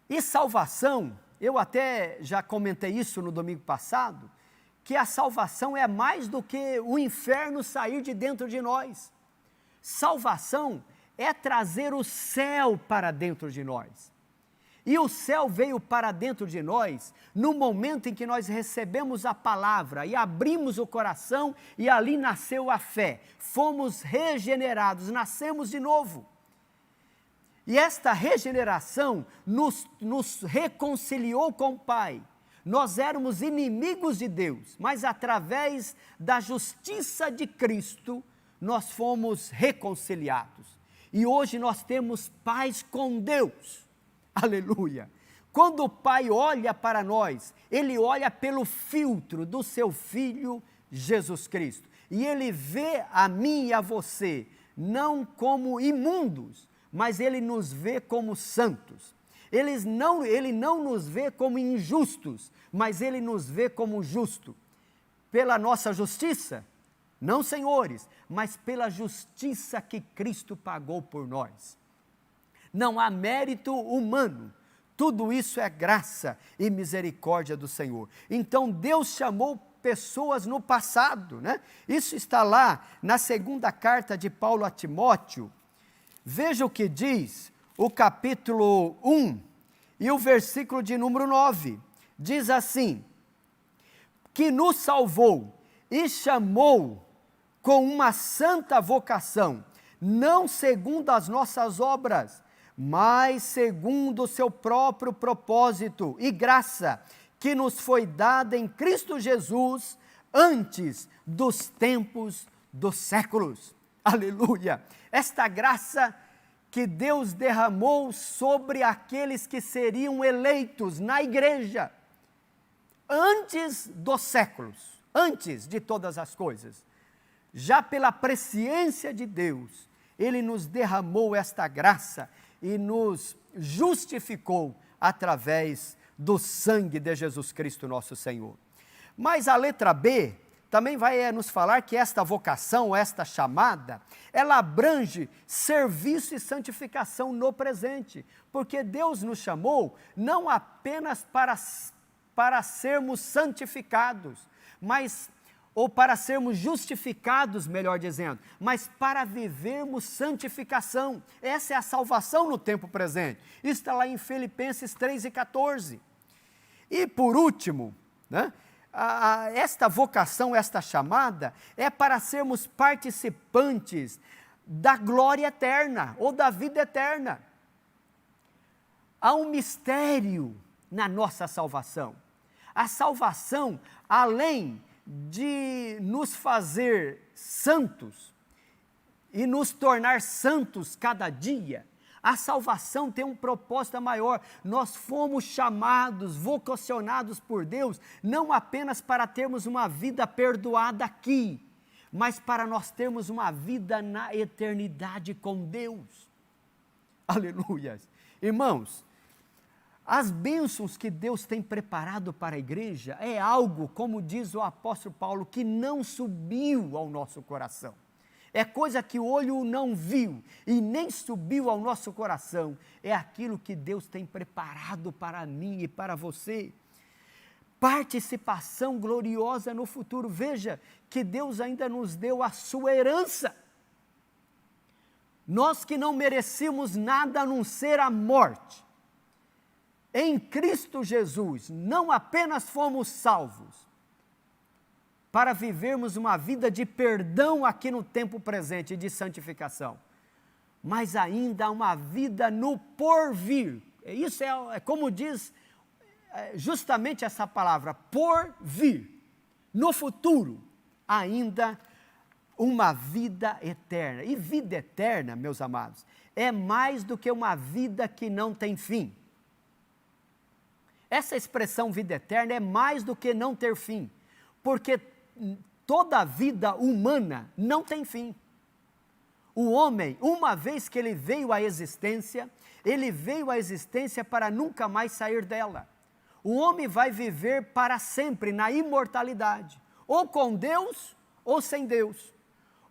E salvação, eu até já comentei isso no domingo passado, que a salvação é mais do que o inferno sair de dentro de nós. Salvação é trazer o céu para dentro de nós. E o céu veio para dentro de nós no momento em que nós recebemos a palavra e abrimos o coração e ali nasceu a fé. Fomos regenerados, nascemos de novo. E esta regeneração nos reconciliou com o Pai. Nós éramos inimigos de Deus, mas através da justiça de Cristo, nós fomos reconciliados. E hoje nós temos paz com Deus. Aleluia! Quando o Pai olha para nós, Ele olha pelo filtro do Seu Filho Jesus Cristo. E Ele vê a mim e a você, não como imundos, mas Ele nos vê como santos. Ele não nos vê como injustos, mas Ele nos vê como justo. Pela nossa justiça? Não, senhores, mas pela justiça que Cristo pagou por nós. Não há mérito humano, tudo isso é graça e misericórdia do Senhor. Então Deus chamou pessoas no passado, né? Isso está lá na segunda carta de Paulo a Timóteo. Veja o que diz o capítulo 1 e o versículo de número 9. Diz assim: que nos salvou e chamou com uma santa vocação, não segundo as nossas obras, mas segundo o seu próprio propósito e graça, que nos foi dada em Cristo Jesus antes dos tempos dos séculos. Aleluia! Esta graça que Deus derramou sobre aqueles que seriam eleitos na igreja, antes dos séculos, antes de todas as coisas, já pela presciência de Deus, Ele nos derramou esta graça e nos justificou através do sangue de Jesus Cristo nosso Senhor. Mas a letra B também vai nos falar que esta vocação, esta chamada, ela abrange serviço e santificação no presente, porque Deus nos chamou não apenas para sermos santificados, ou para sermos justificados, melhor dizendo, mas para vivermos santificação. Essa é a salvação no tempo presente. Isso está lá em Filipenses 3:14. E por último, né, esta vocação, esta chamada, é para sermos participantes da glória eterna, ou da vida eterna. Há um mistério na nossa salvação. A salvação, além de nos fazer santos e nos tornar santos cada dia, a salvação tem um propósito maior. Nós fomos chamados, vocacionados por Deus, não apenas para termos uma vida perdoada aqui, mas para nós termos uma vida na eternidade com Deus. Aleluia! Irmãos, as bênçãos que Deus tem preparado para a igreja é algo, como diz o apóstolo Paulo, que não subiu ao nosso coração. É coisa que o olho não viu e nem subiu ao nosso coração. É aquilo que Deus tem preparado para mim e para você. Participação gloriosa no futuro. Veja que Deus ainda nos deu a sua herança. Nós que não merecíamos nada a não ser a morte, em Cristo Jesus, não apenas fomos salvos para vivermos uma vida de perdão aqui no tempo presente e de santificação, mas ainda uma vida no porvir. Isso é como diz justamente essa palavra, porvir. No futuro, ainda uma vida eterna. E vida eterna, meus amados, é mais do que uma vida que não tem fim. Essa expressão vida eterna é mais do que não ter fim, porque toda a vida humana não tem fim. O homem, uma vez que ele veio à existência, ele veio à existência para nunca mais sair dela. O homem vai viver para sempre na imortalidade, ou com Deus ou sem Deus,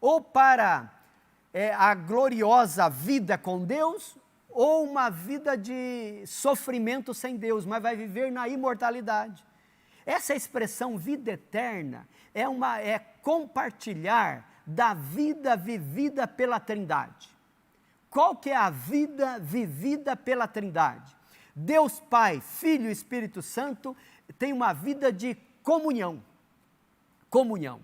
ou para a gloriosa vida com Deus, ou uma vida de sofrimento sem Deus, mas vai viver na imortalidade. Essa expressão vida eterna é compartilhar da vida vivida pela Trindade. Qual que é a vida vivida pela Trindade? Deus Pai, Filho e Espírito Santo tem uma vida de comunhão. Comunhão.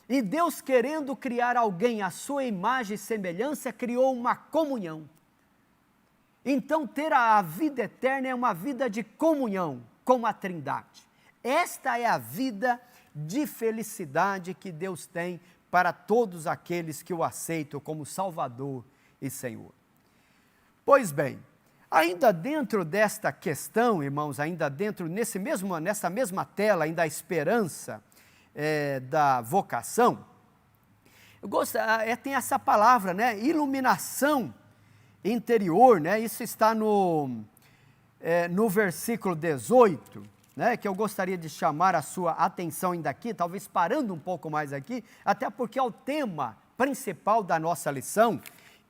E Deus, querendo criar alguém à sua imagem e semelhança, criou uma comunhão. Então, ter a vida eterna é uma vida de comunhão com a Trindade. Esta é a vida de felicidade que Deus tem para todos aqueles que o aceitam como Salvador e Senhor. Pois bem, ainda dentro desta questão, irmãos, ainda dentro nessa mesma tela, ainda a esperança da vocação, eu gosto, tem essa palavra, né, iluminação interior, né, isso está no versículo 18, né, que eu gostaria de chamar a sua atenção ainda aqui, talvez parando um pouco mais aqui, até porque é o tema principal da nossa lição,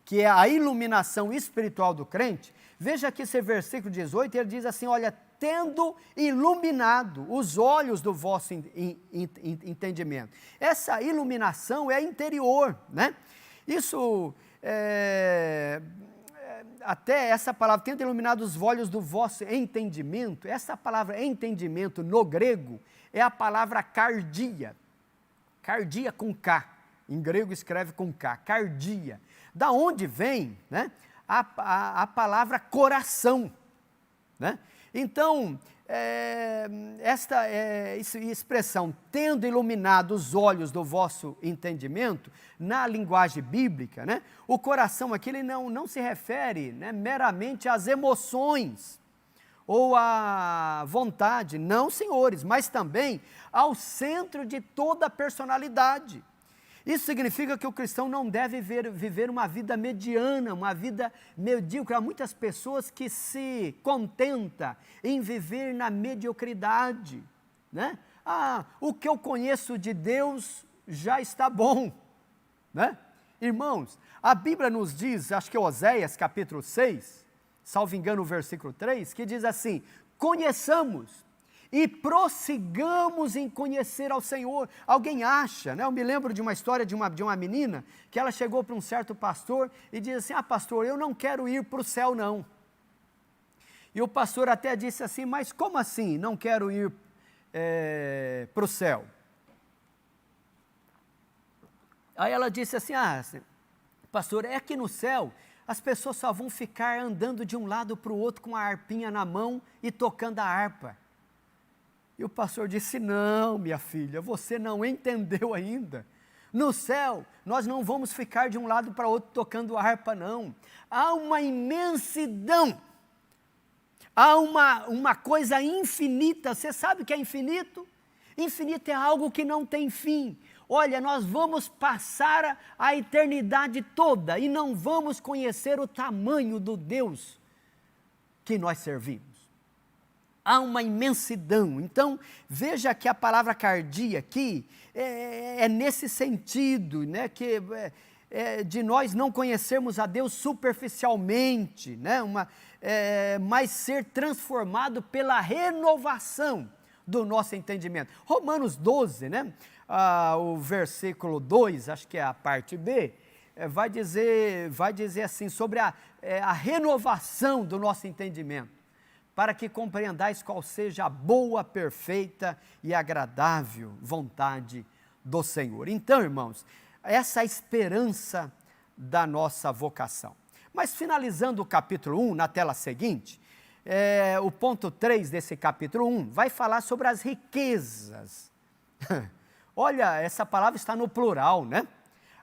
que é a iluminação espiritual do crente. Veja que esse versículo 18, ele diz assim, olha, tendo iluminado os olhos do vosso entendimento. Essa iluminação é interior, né? Isso, até essa palavra, tendo iluminado os olhos do vosso entendimento, essa palavra entendimento no grego é a palavra cardia. Cardia com K, em grego escreve com K, cardia. Da onde vem, né, a palavra coração, né? Então, esta expressão, tendo iluminado os olhos do vosso entendimento, na linguagem bíblica, né, o coração aqui ele não se refere, né, meramente às emoções ou à vontade, não, senhores, mas também ao centro de toda a personalidade. Isso significa que o cristão não deve viver uma vida mediana, uma vida medíocre. Há muitas pessoas que se contentam em viver na mediocridade, né? O que eu conheço de Deus já está bom, né? Irmãos, a Bíblia nos diz, acho que é Oséias capítulo 6, salvo engano o versículo 3, que diz assim, conheçamos e prossigamos em conhecer ao Senhor. Alguém acha, né? Eu me lembro de uma história de uma menina, que ela chegou para um certo pastor e disse assim, pastor, eu não quero ir para o céu não. E o pastor até disse assim, mas como assim não quero ir para o céu? Aí ela disse assim, pastor, é que no céu as pessoas só vão ficar andando de um lado para o outro com a harpinha na mão e tocando a harpa. E o pastor disse, não, minha filha, você não entendeu ainda. No céu, nós não vamos ficar de um lado para o outro tocando harpa, não. Há uma imensidão, há uma coisa infinita. Você sabe o que é infinito? Infinito é algo que não tem fim. Olha, nós vamos passar a eternidade toda e não vamos conhecer o tamanho do Deus que nós servimos. Há uma imensidão. Então, veja que a palavra cardia aqui é nesse sentido, né, que de nós não conhecermos a Deus superficialmente, né, mas ser transformado pela renovação do nosso entendimento. Romanos 12, né, o versículo 2, acho que é a parte B, vai dizer assim, sobre a renovação do nosso entendimento, para que compreendais qual seja a boa, perfeita e agradável vontade do Senhor. Então, irmãos, essa é a esperança da nossa vocação. Mas finalizando o capítulo 1, na tela seguinte, o ponto 3 desse capítulo 1 vai falar sobre as riquezas. Olha, essa palavra está no plural, né?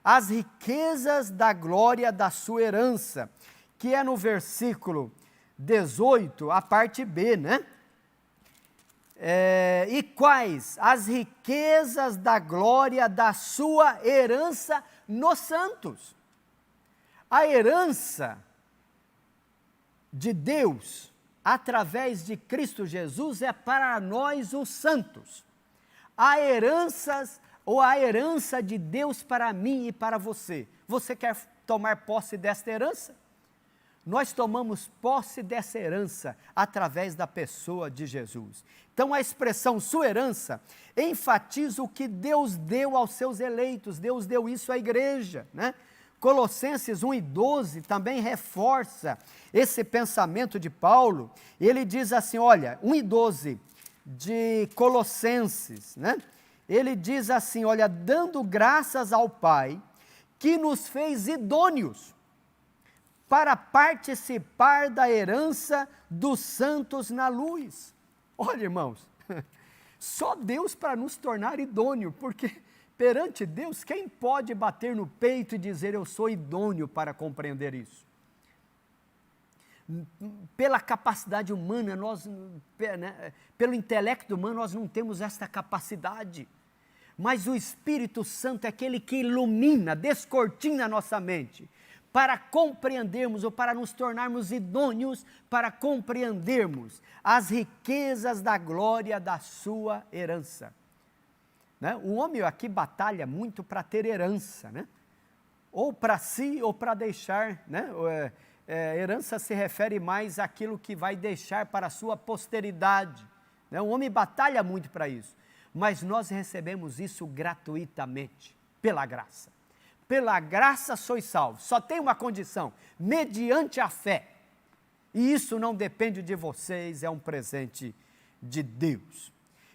as riquezas da glória da sua herança, que é no versículo 18, a parte B, né? E quais? As riquezas da glória da sua herança nos santos. A herança de Deus, através de Cristo Jesus, é para nós os santos. A herança de Deus para mim e para você. Você quer tomar posse desta herança? Nós tomamos posse dessa herança através da pessoa de Jesus. Então a expressão sua herança enfatiza o que Deus deu aos seus eleitos. Deus deu isso à igreja, né? Colossenses 1:12 também reforça esse pensamento de Paulo. Ele diz assim, olha, 1:12 de Colossenses, né? Ele diz assim, olha, dando graças ao Pai, que nos fez idôneos para participar da herança dos santos na luz. Olha, irmãos, só Deus para nos tornar idôneo, porque perante Deus, quem pode bater no peito e dizer eu sou idôneo para compreender isso? Pela capacidade humana, pelo intelecto humano, nós não temos esta capacidade. Mas o Espírito Santo é aquele que ilumina, descortina a nossa mente, para compreendermos ou para nos tornarmos idôneos, para compreendermos as riquezas da glória da sua herança. Né? O homem aqui batalha muito para ter herança, né? Ou para si ou para deixar, né? Herança se refere mais àquilo que vai deixar para a sua posteridade, né? O homem batalha muito para isso, mas nós recebemos isso gratuitamente, pela graça. Pela graça sois salvos, só tem uma condição, mediante a fé, e isso não depende de vocês, é um presente de Deus.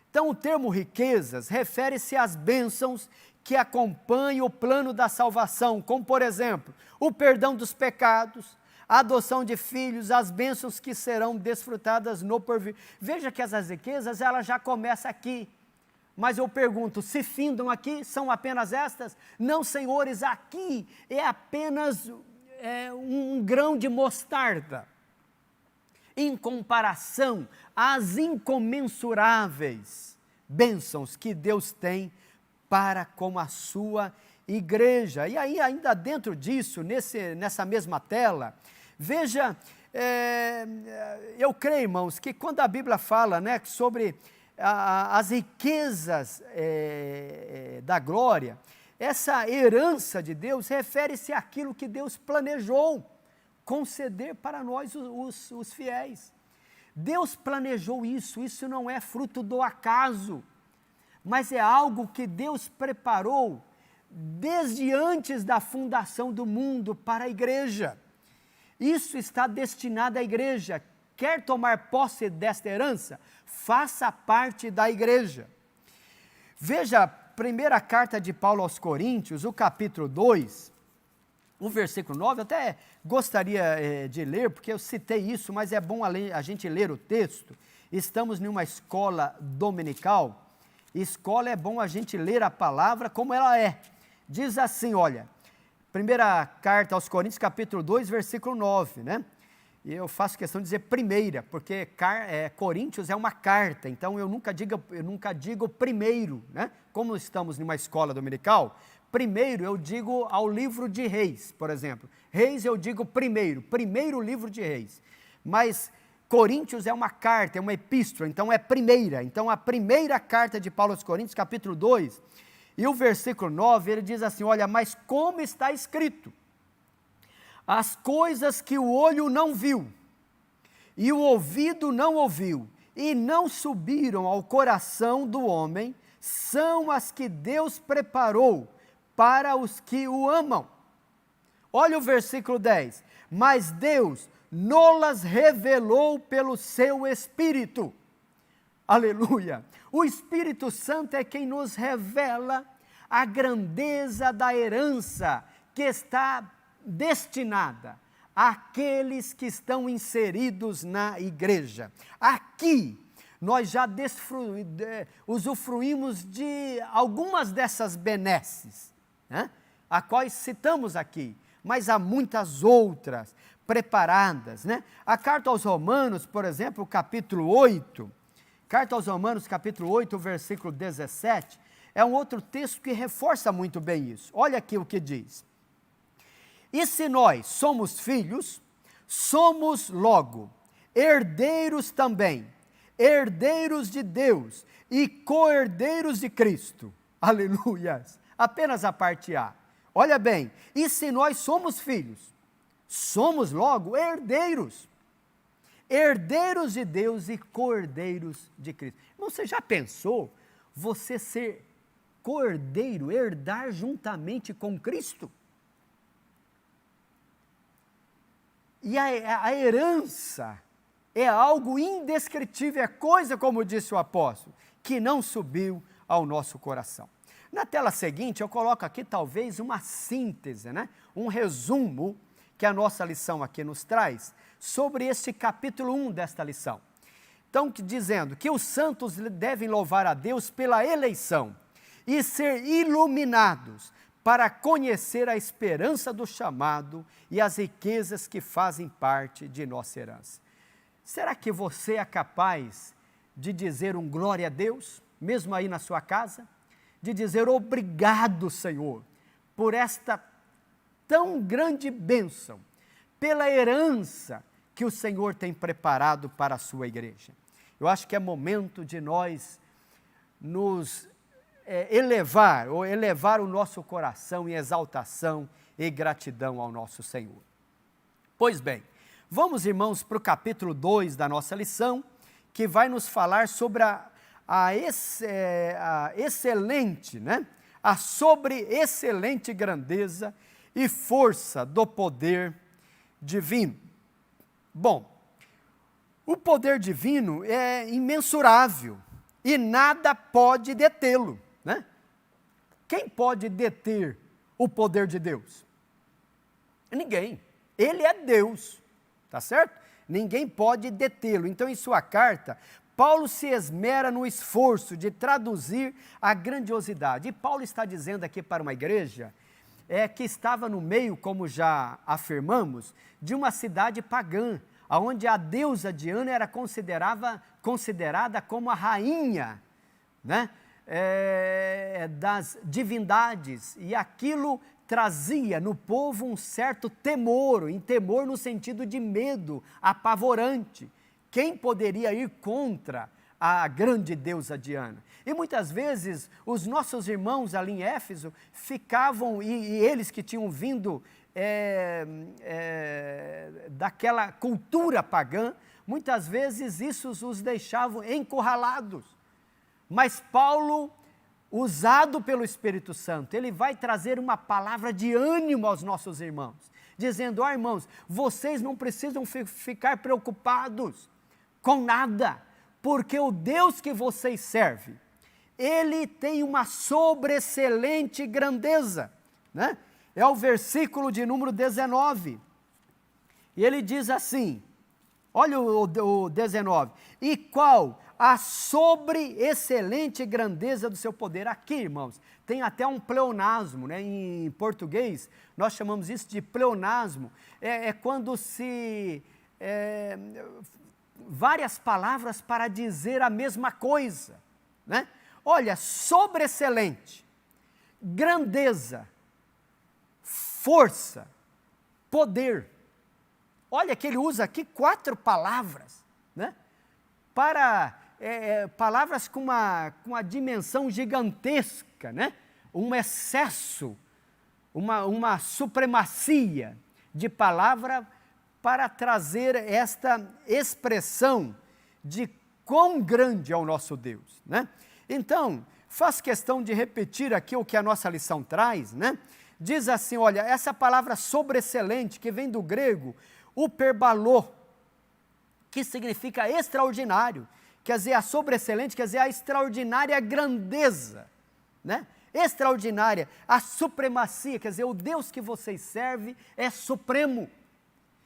Então o termo riquezas refere-se às bênçãos que acompanham o plano da salvação, como por exemplo, o perdão dos pecados, a adoção de filhos, as bênçãos que serão desfrutadas no porvir. Veja que essas riquezas, ela já começa aqui. Mas eu pergunto, se findam aqui? São apenas estas? Não, senhores, aqui é apenas um grão de mostarda, em comparação às incomensuráveis bênçãos que Deus tem para com a sua igreja. E aí, ainda dentro disso, nessa mesma tela, veja, eu creio, irmãos, que quando a Bíblia fala, né, sobre as riquezas da glória, essa herança de Deus refere-se àquilo que Deus planejou conceder para nós os fiéis. Deus planejou isso não é fruto do acaso, mas é algo que Deus preparou desde antes da fundação do mundo para a igreja. Isso está destinado à igreja. Quer tomar posse desta herança? Faça parte da igreja. Veja a primeira carta de Paulo aos Coríntios, o capítulo 2, o versículo 9, eu até gostaria de ler, porque eu citei isso, mas é bom a gente ler o texto. Estamos em uma escola dominical, escola é bom a gente ler a palavra como ela é. Diz assim, olha, primeira carta aos Coríntios, capítulo 2, versículo 9, né? E eu faço questão de dizer primeira, porque Coríntios é uma carta, então eu nunca digo primeiro, né? Como estamos em uma escola dominical, primeiro eu digo ao livro de Reis, por exemplo. Reis eu digo primeiro livro de Reis. Mas Coríntios é uma carta, é uma epístola, então é primeira. Então a primeira carta de Paulo aos Coríntios, capítulo 2, e o versículo 9, ele diz assim, olha, mas como está escrito, as coisas que o olho não viu, e o ouvido não ouviu, e não subiram ao coração do homem, são as que Deus preparou para os que o amam. Olha o versículo 10, mas Deus nolas revelou pelo seu Espírito. Aleluia! O Espírito Santo é quem nos revela a grandeza da herança que está destinada àqueles que estão inseridos na igreja. Aqui, nós já usufruímos de algumas dessas benesses, né? a quais citamos aqui, mas há muitas outras preparadas, né? A carta aos Romanos, por exemplo, capítulo 8, carta aos Romanos, capítulo 8, versículo 17, é um outro texto que reforça muito bem isso. Olha aqui o que diz. E se nós somos filhos, somos logo herdeiros também, herdeiros de Deus e co-herdeiros de Cristo. Aleluias! Apenas a parte A. Olha bem, e se nós somos filhos, somos logo herdeiros, herdeiros de Deus e co-herdeiros de Cristo. Você já pensou você ser co-herdeiro, herdar juntamente com Cristo? E a herança é algo indescritível, é coisa, como disse o apóstolo, que não subiu ao nosso coração. Na tela seguinte, eu coloco aqui talvez uma síntese, né? Um resumo que a nossa lição aqui nos traz sobre este capítulo 1 desta lição. Então, dizendo que os santos devem louvar a Deus pela eleição e ser iluminados para conhecer a esperança do chamado e as riquezas que fazem parte de nossa herança. Será que você é capaz de dizer um glória a Deus, mesmo aí na sua casa? De dizer obrigado, Senhor, por esta tão grande bênção, pela herança que o Senhor tem preparado para a sua igreja. Eu acho que é momento de nós nos elevar o nosso coração em exaltação e gratidão ao nosso Senhor. Pois bem, vamos, irmãos, para o capítulo 2 da nossa lição, que vai nos falar sobre a excelente, né? A sobre-excelente grandeza e força do poder divino. Bom, o poder divino é imensurável e nada pode detê-lo, né? Quem pode deter o poder de Deus? Ninguém. Ele é Deus, tá certo? Ninguém pode detê-lo. Então, em sua carta, Paulo se esmera no esforço de traduzir a grandiosidade. E Paulo está dizendo aqui para uma igreja que estava no meio, como já afirmamos, de uma cidade pagã, onde a deusa Diana era considerada como a rainha, né, das divindades, e aquilo trazia no povo um certo temor no sentido de medo, apavorante. Quem poderia ir contra a grande deusa Diana? E muitas vezes os nossos irmãos ali em Éfeso ficavam, e eles que tinham vindo daquela cultura pagã, muitas vezes isso os deixava encurralados. Mas Paulo, usado pelo Espírito Santo, ele vai trazer uma palavra de ânimo aos nossos irmãos, dizendo: irmãos, vocês não precisam ficar preocupados com nada, porque o Deus que vocês servem, Ele tem uma sobreexcelente grandeza, né? É o versículo de número 19, e ele diz assim, olha o 19, e qual a sobreexcelente grandeza do seu poder. Aqui, irmãos, tem até um pleonasmo, né? Em português, nós chamamos isso de pleonasmo, quando se... várias palavras para dizer a mesma coisa, né? Olha, sobreexcelente, grandeza, força, poder. Olha que ele usa aqui 4 palavras, né? Para palavras com uma dimensão gigantesca, né? Um excesso, uma supremacia de palavra para trazer esta expressão de quão grande é o nosso Deus, né? Então, faz questão de repetir aqui o que a nossa lição traz, né? Diz assim, olha, essa palavra sobreexcelente, que vem do grego, uperbalô, que significa extraordinário, quer dizer, a sobreexcelente, quer dizer, a extraordinária grandeza, né? Extraordinária, a supremacia, quer dizer, o Deus que vocês servem é supremo,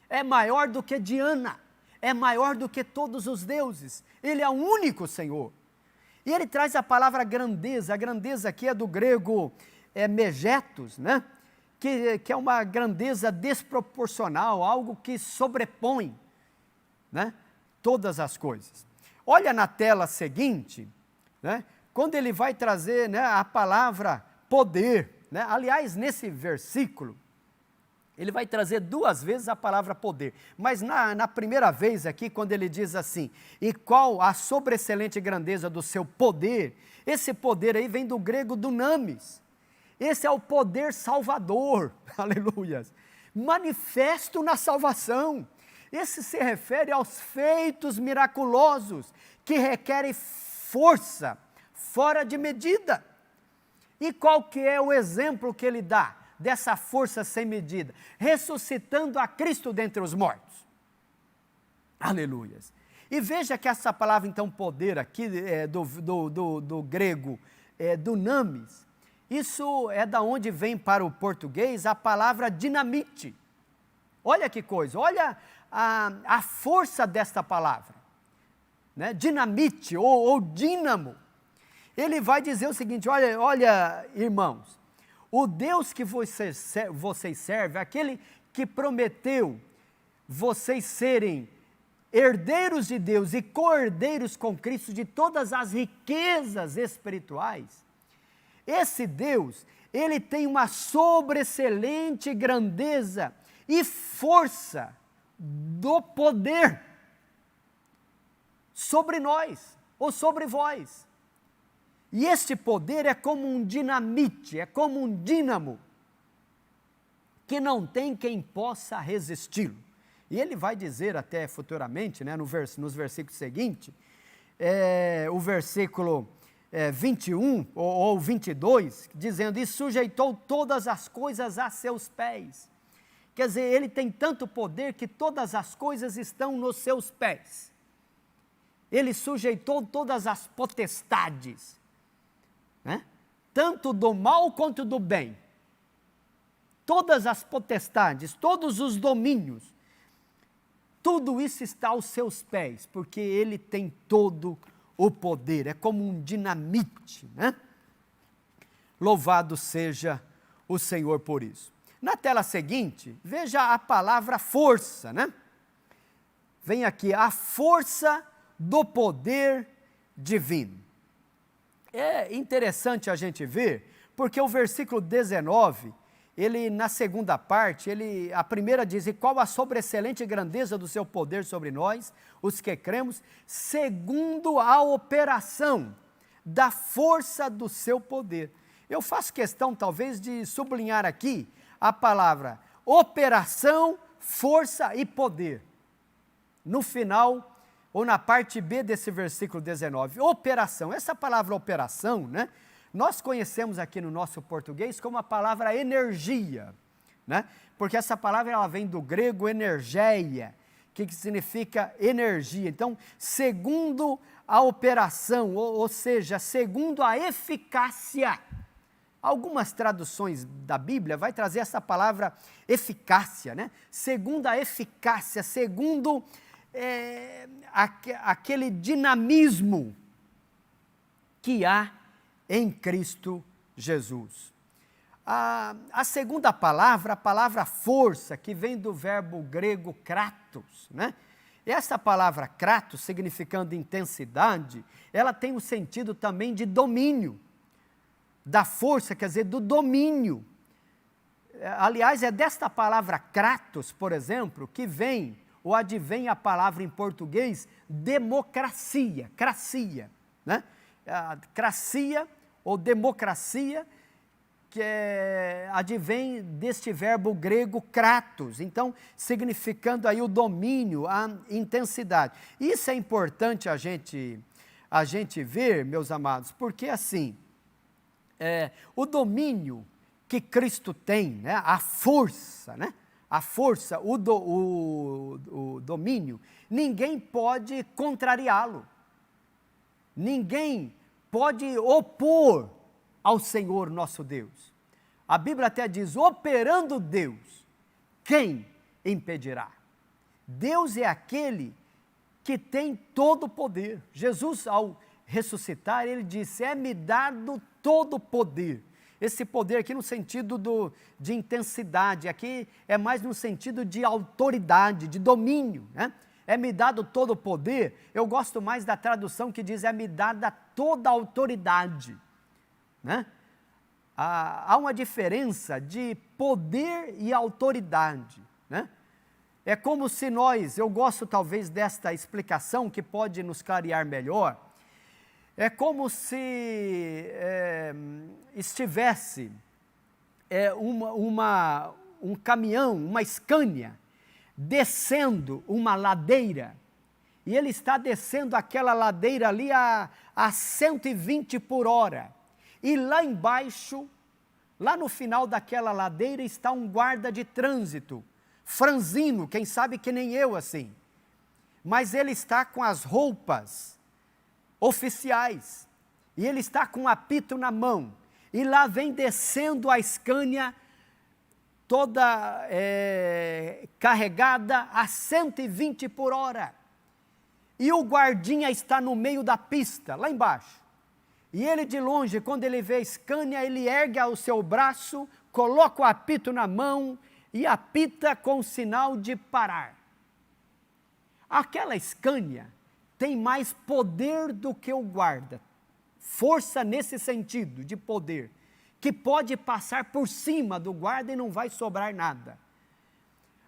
é maior do que Diana, é maior do que todos os deuses, Ele é o único Senhor. E ele traz a palavra grandeza, a grandeza aqui é do grego megetos, né? que é uma grandeza desproporcional, algo que sobrepõe, né, todas as coisas. Olha na tela seguinte, né, quando ele vai trazer, né, a palavra poder, né? Aliás, nesse versículo, ele vai trazer 2 vezes a palavra poder, mas na primeira vez aqui, quando ele diz assim, e qual a sobreexcelente grandeza do seu poder, esse poder aí vem do grego dunamis, esse é o poder salvador, aleluias, manifesto na salvação, esse se refere aos feitos miraculosos, que requerem força, fora de medida. E qual que é o exemplo que ele dá dessa força sem medida? Ressuscitando a Cristo dentre os mortos. Aleluias. E veja que essa palavra, então, poder aqui, do grego, dunamis, isso é da onde vem para o português a palavra dinamite. Olha que coisa, olha a força desta palavra, né? Dinamite ou dínamo. Ele vai dizer o seguinte, olha irmãos, o Deus que vocês servem, aquele que prometeu vocês serem herdeiros de Deus e co-herdeiros com Cristo de todas as riquezas espirituais, esse Deus, ele tem uma sobreexcelente grandeza e força do poder sobre nós, ou sobre vós. E este poder é como um dinamite, é como um dínamo, que não tem quem possa resisti-lo. E ele vai dizer até futuramente, né, nos versículos seguintes, o versículo 21 ou 22, dizendo, e sujeitou todas as coisas a seus pés. Quer dizer, ele tem tanto poder que todas as coisas estão nos seus pés. Ele sujeitou todas as potestades, né? Tanto do mal quanto do bem. Todas as potestades, todos os domínios, tudo isso está aos seus pés, porque ele tem todo o poder, é como um dinamite, né? Louvado seja o Senhor por isso. Na tela seguinte, veja a palavra força, né? Vem aqui, a força do poder divino. É interessante a gente ver, porque o versículo 19, ele na segunda parte, a primeira diz, e qual a sobreexcelente grandeza do seu poder sobre nós, os que cremos, segundo a operação da força do seu poder. Eu faço questão talvez de sublinhar aqui a palavra operação, força e poder. No final, ou na parte B desse versículo 19, operação. Essa palavra operação, né? Nós conhecemos aqui no nosso português como a palavra energia, né? Porque essa palavra ela vem do grego energeia, que significa energia. Então, segundo a operação, ou seja, segundo a eficácia. Algumas traduções da Bíblia vai trazer essa palavra eficácia, né? Segundo a eficácia, segundo aquele dinamismo que há em Cristo Jesus. A segunda palavra, a palavra força, que vem do verbo grego kratos, né? Essa palavra kratos, significando intensidade, ela tem o sentido também de domínio, da força, quer dizer, do domínio. Aliás, é desta palavra kratos, por exemplo, que vem, ou advém a palavra em português, democracia, cracia, né? Cracia ou democracia, que advém deste verbo grego kratos, então significando aí o domínio, a intensidade. Isso é importante a gente ver, meus amados, porque assim, o domínio que Cristo tem, né, a força, né, o domínio, ninguém pode contrariá-lo, ninguém pode opor ao Senhor nosso Deus. A Bíblia até diz, operando Deus, quem impedirá? Deus é aquele que tem todo o poder. Jesus, ao ressuscitar, ele disse, é-me dado todo o poder. Esse poder aqui no sentido de intensidade, aqui é mais no sentido de autoridade, de domínio, né? É-me dado todo o poder. Eu gosto mais da tradução que diz é-me dada toda a autoridade, né? Há uma diferença de poder e autoridade, né? É como se eu gosto talvez desta explicação que pode nos clarear melhor, é como se estivesse um caminhão, uma Scania, descendo uma ladeira, e ele está descendo aquela ladeira ali a 120 por hora, e lá embaixo, lá no final daquela ladeira está um guarda de trânsito, franzino, quem sabe que nem eu assim, mas ele está com as roupas oficiais, e ele está com um apito na mão, e lá vem descendo a Scania, toda carregada a 120 por hora, e o guardinha está no meio da pista, lá embaixo, e ele de longe, quando ele vê a Scania, ele ergue o seu braço, coloca o apito na mão, e apita com o sinal de parar. Aquela Scania tem mais poder do que o guarda, força nesse sentido de poder, que pode passar por cima do guarda e não vai sobrar nada.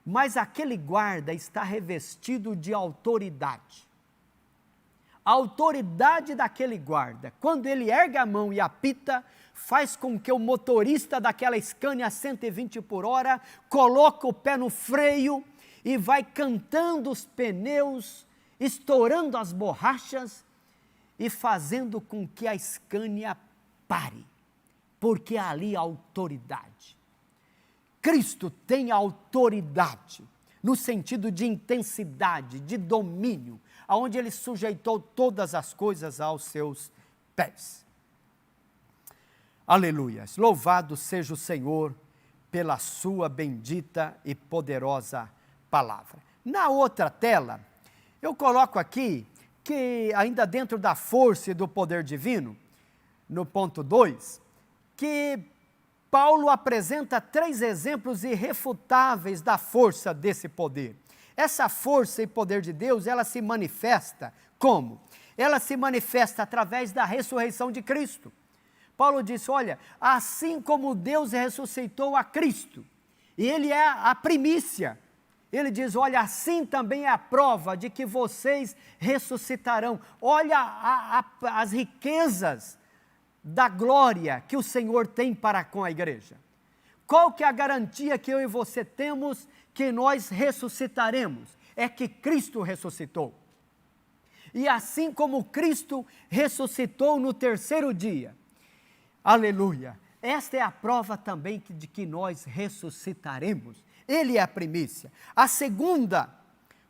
Mas aquele guarda está revestido de autoridade. A autoridade daquele guarda, quando ele ergue a mão e apita, faz com que o motorista daquela Scania a 120 por hora coloque o pé no freio e vai cantando os pneus, estourando as borrachas e fazendo com que a Scania pare, porque ali há autoridade. Cristo tem autoridade no sentido de intensidade, de domínio, aonde ele sujeitou todas as coisas aos seus pés. Aleluias, louvado seja o Senhor pela sua bendita e poderosa palavra. Na outra tela, eu coloco aqui que ainda dentro da força e do poder divino, no ponto 2, que Paulo apresenta 3 exemplos irrefutáveis da força desse poder. Essa força e poder de Deus, ela se manifesta como? Ela se manifesta através da ressurreição de Cristo. Paulo disse, olha, assim como Deus ressuscitou a Cristo, e Ele é a primícia, ele diz, olha, assim também é a prova de que vocês ressuscitarão. Olha as riquezas da glória que o Senhor tem para com a igreja. Qual que é a garantia que eu e você temos que nós ressuscitaremos? É que Cristo ressuscitou. E assim como Cristo ressuscitou no 3º dia, aleluia, esta é a prova também de que nós ressuscitaremos. Ele é a primícia. A segunda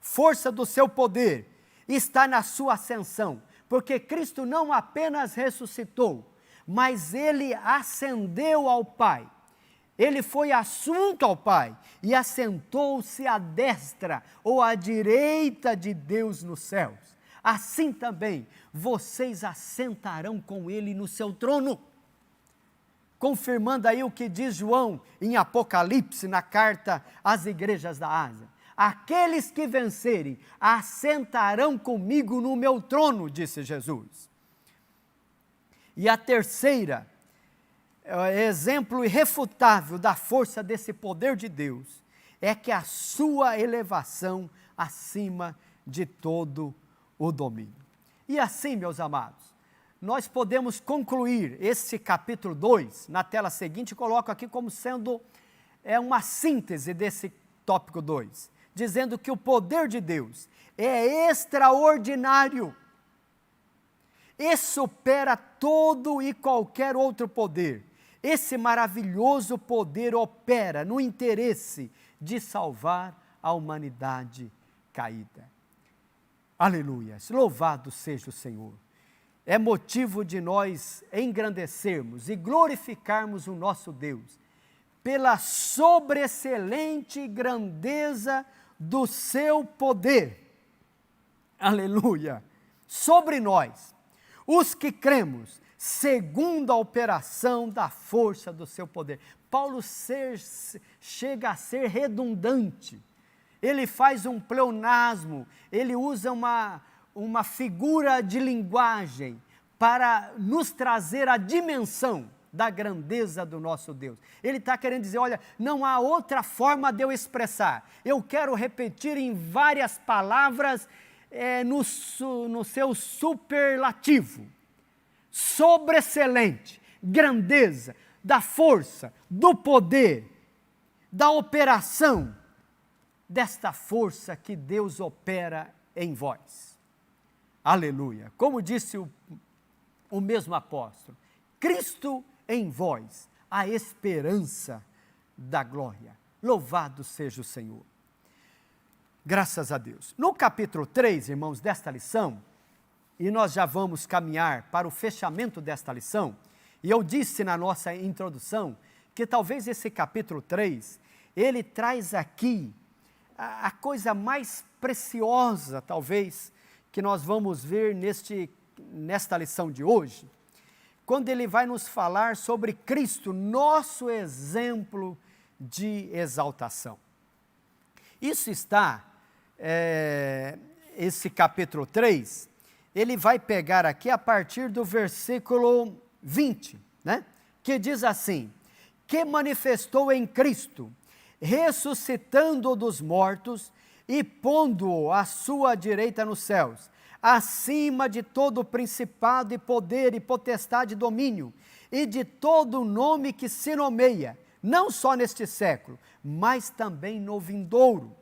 força do seu poder está na sua ascensão, porque Cristo não apenas ressuscitou, mas Ele ascendeu ao Pai. Ele foi assunto ao Pai e assentou-se à destra ou à direita de Deus nos céus. Assim também vocês assentarão com Ele no seu trono. Confirmando aí o que diz João em Apocalipse, na carta às igrejas da Ásia. Aqueles que vencerem assentarão comigo no meu trono, disse Jesus. E a terceira, exemplo irrefutável da força desse poder de Deus, é que a sua elevação acima de todo o domínio. E assim, meus amados, nós podemos concluir esse capítulo 2, na tela seguinte, coloco aqui como sendo uma síntese desse tópico 2, dizendo que o poder de Deus é extraordinário e supera todo e qualquer outro poder. Esse maravilhoso poder opera no interesse de salvar a humanidade caída. Aleluias, louvado seja o Senhor. É motivo de nós engrandecermos e glorificarmos o nosso Deus pela sobreexcelente grandeza do seu poder. Aleluia! Sobre nós, os que cremos, segundo a operação da força do seu poder. Paulo chega a ser redundante. Ele faz um pleonasmo, ele usa uma figura de linguagem para nos trazer a dimensão da grandeza do nosso Deus. Ele está querendo dizer, olha, não há outra forma de eu expressar. Eu quero repetir em várias palavras, no seu superlativo. Sobreexcelente, grandeza, da força, do poder, da operação, desta força que Deus opera em vós. Aleluia! Como disse o mesmo apóstolo, Cristo em vós, a esperança da glória. Louvado seja o Senhor. Graças a Deus. No capítulo 3, irmãos, desta lição, e nós já vamos caminhar para o fechamento desta lição, e eu disse na nossa introdução que talvez esse capítulo 3, ele traz aqui a coisa mais preciosa, talvez, que nós vamos ver nesta lição de hoje, quando ele vai nos falar sobre Cristo, nosso exemplo de exaltação. Isso está, esse capítulo 3, ele vai pegar aqui a partir do versículo 20, né? Que diz assim, que manifestou em Cristo, ressuscitando-o dos mortos e pondo-o à sua direita nos céus, acima de todo principado e poder e potestade e domínio, e de todo nome que se nomeia, não só neste século, mas também no vindouro.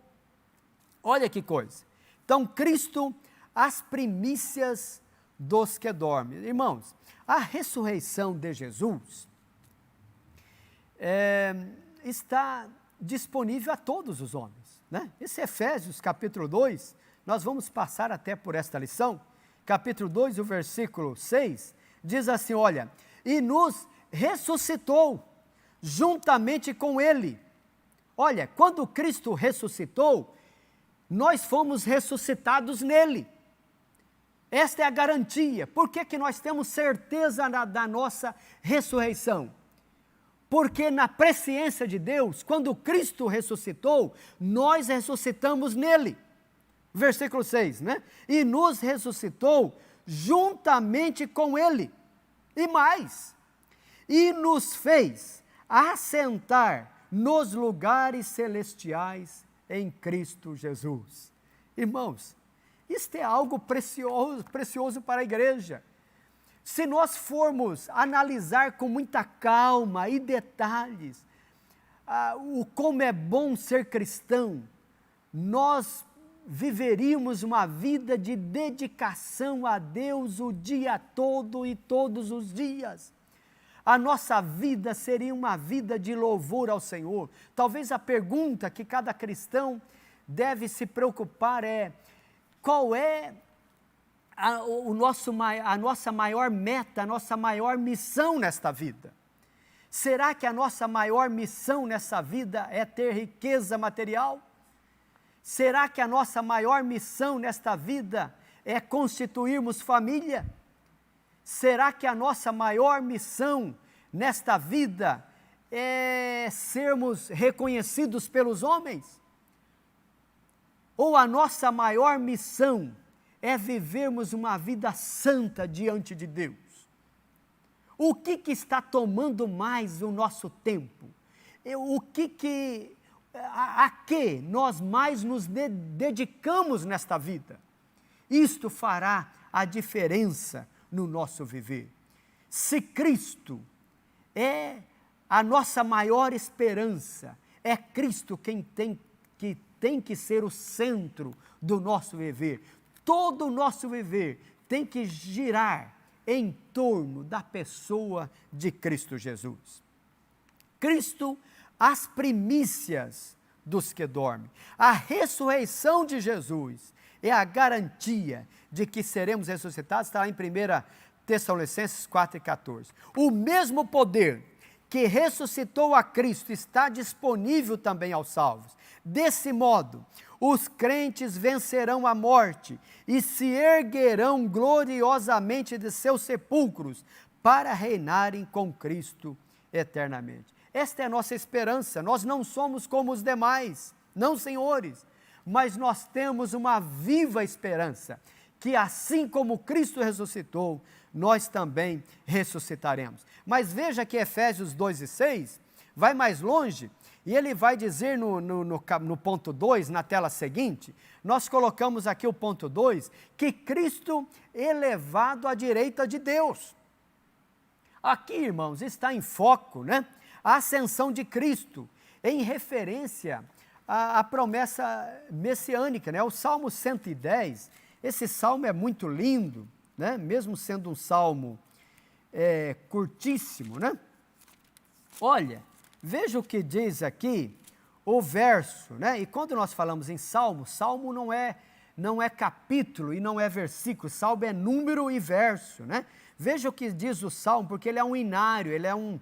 Olha que coisa. Então, Cristo, as primícias dos que dormem. Irmãos, a ressurreição de Jesus está disponível a todos os homens, né? Esse Efésios capítulo 2, nós vamos passar até por esta lição, capítulo 2, o versículo 6, diz assim, olha, e nos ressuscitou juntamente com Ele. Olha, quando Cristo ressuscitou, nós fomos ressuscitados nele. Esta é a garantia. Por que nós temos certeza da nossa ressurreição? Porque na presciência de Deus, quando Cristo ressuscitou, nós ressuscitamos nele. Versículo 6, né? E nos ressuscitou juntamente com ele. E mais, e nos fez assentar nos lugares celestiais em Cristo Jesus. Irmãos, isto é algo precioso para a igreja. Se nós formos analisar com muita calma e detalhes, como é bom ser cristão, nós viveríamos uma vida de dedicação a Deus o dia todo e todos os dias. A nossa vida seria uma vida de louvor ao Senhor. Talvez a pergunta que cada cristão deve se preocupar é: qual é a nossa maior meta, a nossa maior missão nesta vida? Será que a nossa maior missão nessa vida é ter riqueza material? Será que a nossa maior missão nesta vida é constituirmos família? Será que a nossa maior missão nesta vida é sermos reconhecidos pelos homens? Ou a nossa maior missão é vivermos uma vida santa diante de Deus? O que está tomando mais o nosso tempo? A que nós mais nos dedicamos nesta vida? Isto fará a diferença no nosso viver. Se Cristo é a nossa maior esperança, é Cristo quem tem que ser o centro do nosso viver. Todo o nosso viver tem que girar em torno da pessoa de Cristo Jesus. Cristo, as primícias dos que dormem. A ressurreição de Jesus é a garantia de que seremos ressuscitados, está lá em 1 Tessalonicenses 4:14. O mesmo poder que ressuscitou a Cristo está disponível também aos salvos. Desse modo, os crentes vencerão a morte e se erguerão gloriosamente de seus sepulcros para reinarem com Cristo eternamente. Esta é a nossa esperança. Nós não somos como os demais, não, senhores, mas nós temos uma viva esperança, que assim como Cristo ressuscitou, nós também ressuscitaremos. Mas veja que Efésios 2:6 vai mais longe, e ele vai dizer no ponto 2, na tela seguinte, nós colocamos aqui o ponto 2, que Cristo elevado à direita de Deus. Aqui, irmãos, está em foco, né, a ascensão de Cristo, em referência à promessa messiânica, né? O Salmo 110, esse salmo é muito lindo, né? Mesmo sendo um salmo curtíssimo, né? Olha, veja o que diz aqui o verso, né? E quando nós falamos em salmo, salmo não é capítulo e não é versículo, salmo é número e verso, né? Veja o que diz o salmo, porque ele é um inário, ele é um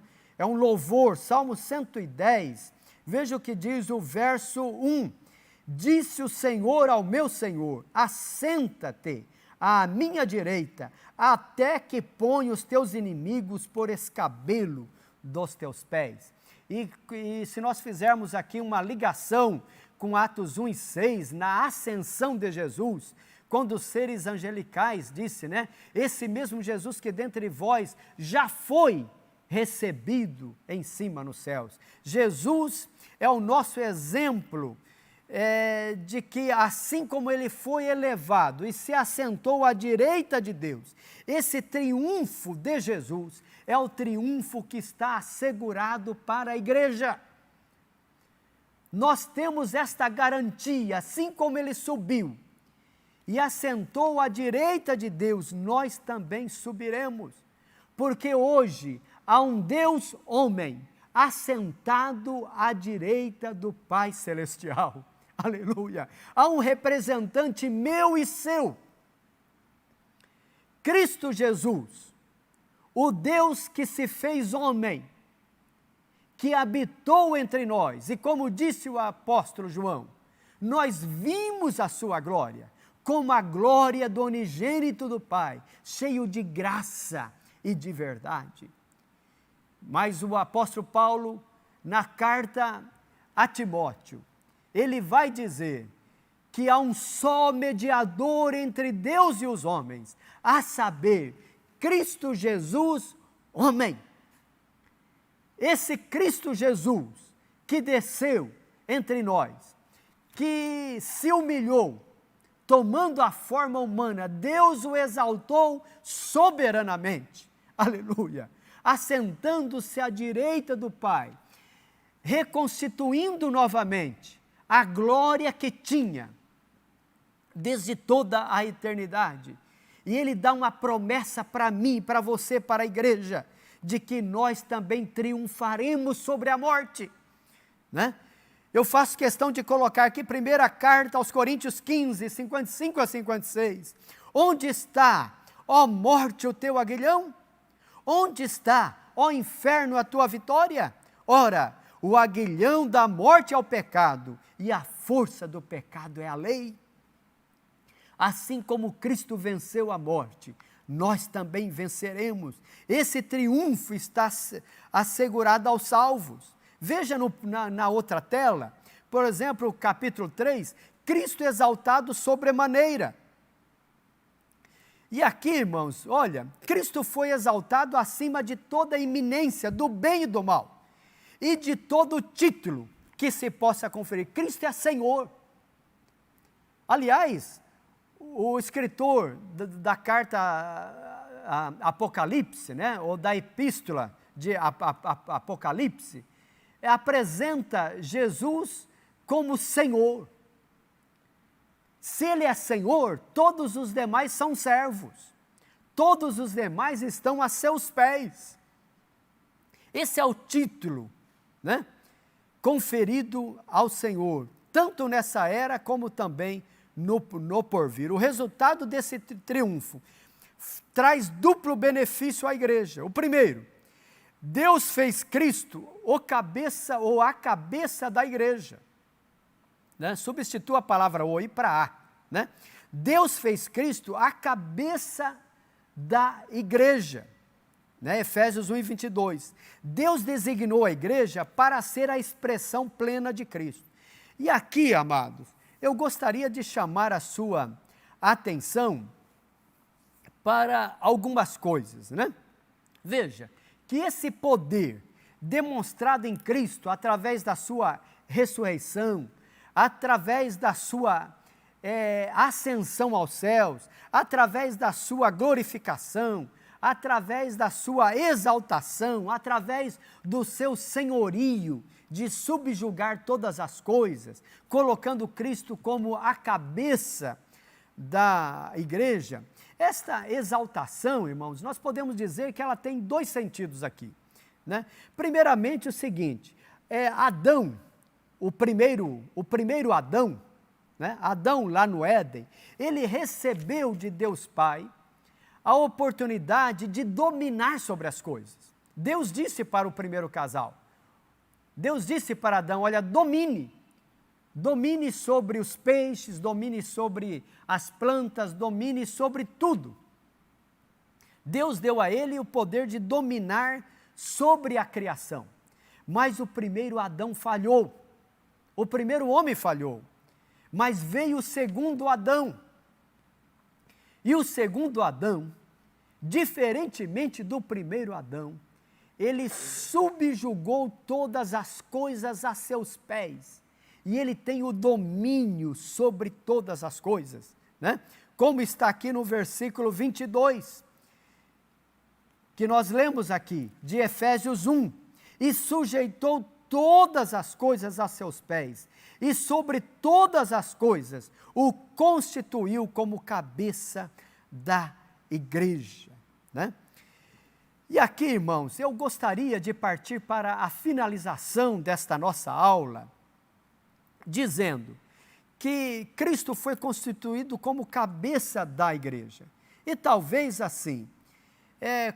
louvor. Salmo 110, veja o que diz o verso 1. Disse o Senhor ao meu Senhor, assenta-te à minha direita, até que ponha os teus inimigos por escabelo dos teus pés. E se nós fizermos aqui uma ligação com Atos 1:6, na ascensão de Jesus, quando os seres angelicais disse, né, esse mesmo Jesus que dentre vós já foi recebido em cima nos céus. Jesus é o nosso exemplo de que assim como ele foi elevado e se assentou à direita de Deus, esse triunfo de Jesus é o triunfo que está assegurado para a igreja. Nós temos esta garantia, assim como ele subiu e assentou à direita de Deus, nós também subiremos, porque hoje há um Deus homem assentado à direita do Pai Celestial. Aleluia! Há um representante meu e seu, Cristo Jesus, o Deus que se fez homem, que habitou entre nós, e como disse o apóstolo João, nós vimos a sua glória, como a glória do unigênito do Pai, cheio de graça e de verdade. Mas o apóstolo Paulo, na carta a Timóteo, ele vai dizer que há um só mediador entre Deus e os homens, a saber, Cristo Jesus, homem. Esse Cristo Jesus que desceu entre nós, que se humilhou, tomando a forma humana, Deus o exaltou soberanamente, aleluia, assentando-se à direita do Pai, reconstituindo novamente a glória que tinha desde toda a eternidade. E ele dá uma promessa para mim, para você, para a igreja, de que nós também triunfaremos sobre a morte, né? Eu faço questão de colocar aqui, primeira carta aos Coríntios 15, 55 a 56. Onde está, ó morte, o teu aguilhão? Onde está, ó inferno, a tua vitória? Ora, o aguilhão da morte é o pecado, e a força do pecado é a lei. Assim como Cristo venceu a morte, nós também venceremos. Esse triunfo está assegurado aos salvos. Veja na outra tela, por exemplo, o capítulo 3, Cristo exaltado sobremaneira. E aqui, irmãos, olha, Cristo foi exaltado acima de toda a iminência do bem e do mal, e de todo título que se possa conferir. Cristo é Senhor. Aliás, o escritor da carta a Apocalipse, né, ou da epístola de Apocalipse, apresenta Jesus como Senhor. Se Ele é Senhor, todos os demais são servos. Todos os demais estão a seus pés. Esse é o título, né, conferido ao Senhor, tanto nessa era como também no porvir. O resultado desse triunfo traz duplo benefício à igreja. O primeiro, Deus fez Cristo o cabeça ou a cabeça da igreja. Né? Substitua a palavra o aí para a. Né? Deus fez Cristo a cabeça da igreja. Né? Efésios 1 e 22. Deus designou a igreja para ser a expressão plena de Cristo. E aqui, amados, eu gostaria de chamar a sua atenção para algumas coisas, né? Veja, que esse poder demonstrado em Cristo através da sua ressurreição, através da sua ascensão aos céus, através da sua glorificação, através da sua exaltação, através do seu senhorio, de subjugar todas as coisas, colocando Cristo como a cabeça da igreja. Esta exaltação, irmãos, nós podemos dizer que ela tem dois sentidos aqui. Né? Primeiramente o seguinte, Adão, o primeiro Adão, né? Adão lá no Éden, ele recebeu de Deus Pai a oportunidade de dominar sobre as coisas. Deus disse para o primeiro casal, Deus disse para Adão, olha, domine sobre os peixes, domine sobre as plantas, domine sobre tudo. Deus deu a ele o poder de dominar sobre a criação. Mas o primeiro Adão falhou, o primeiro homem falhou, mas veio o segundo Adão. E o segundo Adão, diferentemente do primeiro Adão, ele subjugou todas as coisas a seus pés. E ele tem o domínio sobre todas as coisas, né? Como está aqui no versículo 22, que nós lemos aqui, de Efésios 1. E sujeitou todas as coisas a seus pés, e sobre todas as coisas o constituiu como cabeça da igreja, né? E aqui, irmãos, eu gostaria de partir para a finalização desta nossa aula, dizendo que Cristo foi constituído como cabeça da igreja. E talvez assim,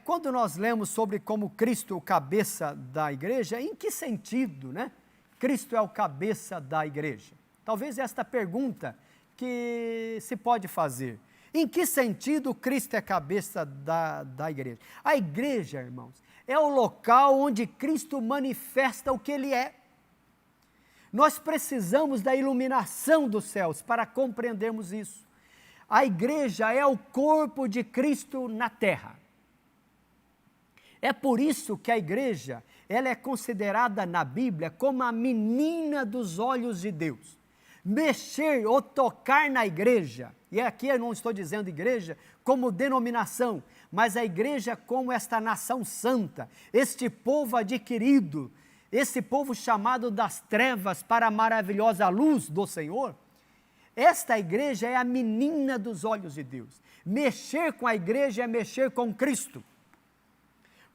quando nós lemos sobre como Cristo é o cabeça da igreja, em que sentido, né? Cristo é o cabeça da igreja? Talvez esta pergunta que se pode fazer. Em que sentido Cristo é cabeça da igreja? A igreja, irmãos, é o local onde Cristo manifesta o que Ele é. Nós precisamos da iluminação dos céus para compreendermos isso. A igreja é o corpo de Cristo na terra. É por isso que a igreja, ela é considerada na Bíblia como a menina dos olhos de Deus. Mexer ou tocar na igreja, e aqui eu não estou dizendo igreja como denominação, mas a igreja como esta nação santa, este povo adquirido, esse povo chamado das trevas para a maravilhosa luz do Senhor. Esta igreja é a menina dos olhos de Deus. Mexer com a igreja é mexer com Cristo.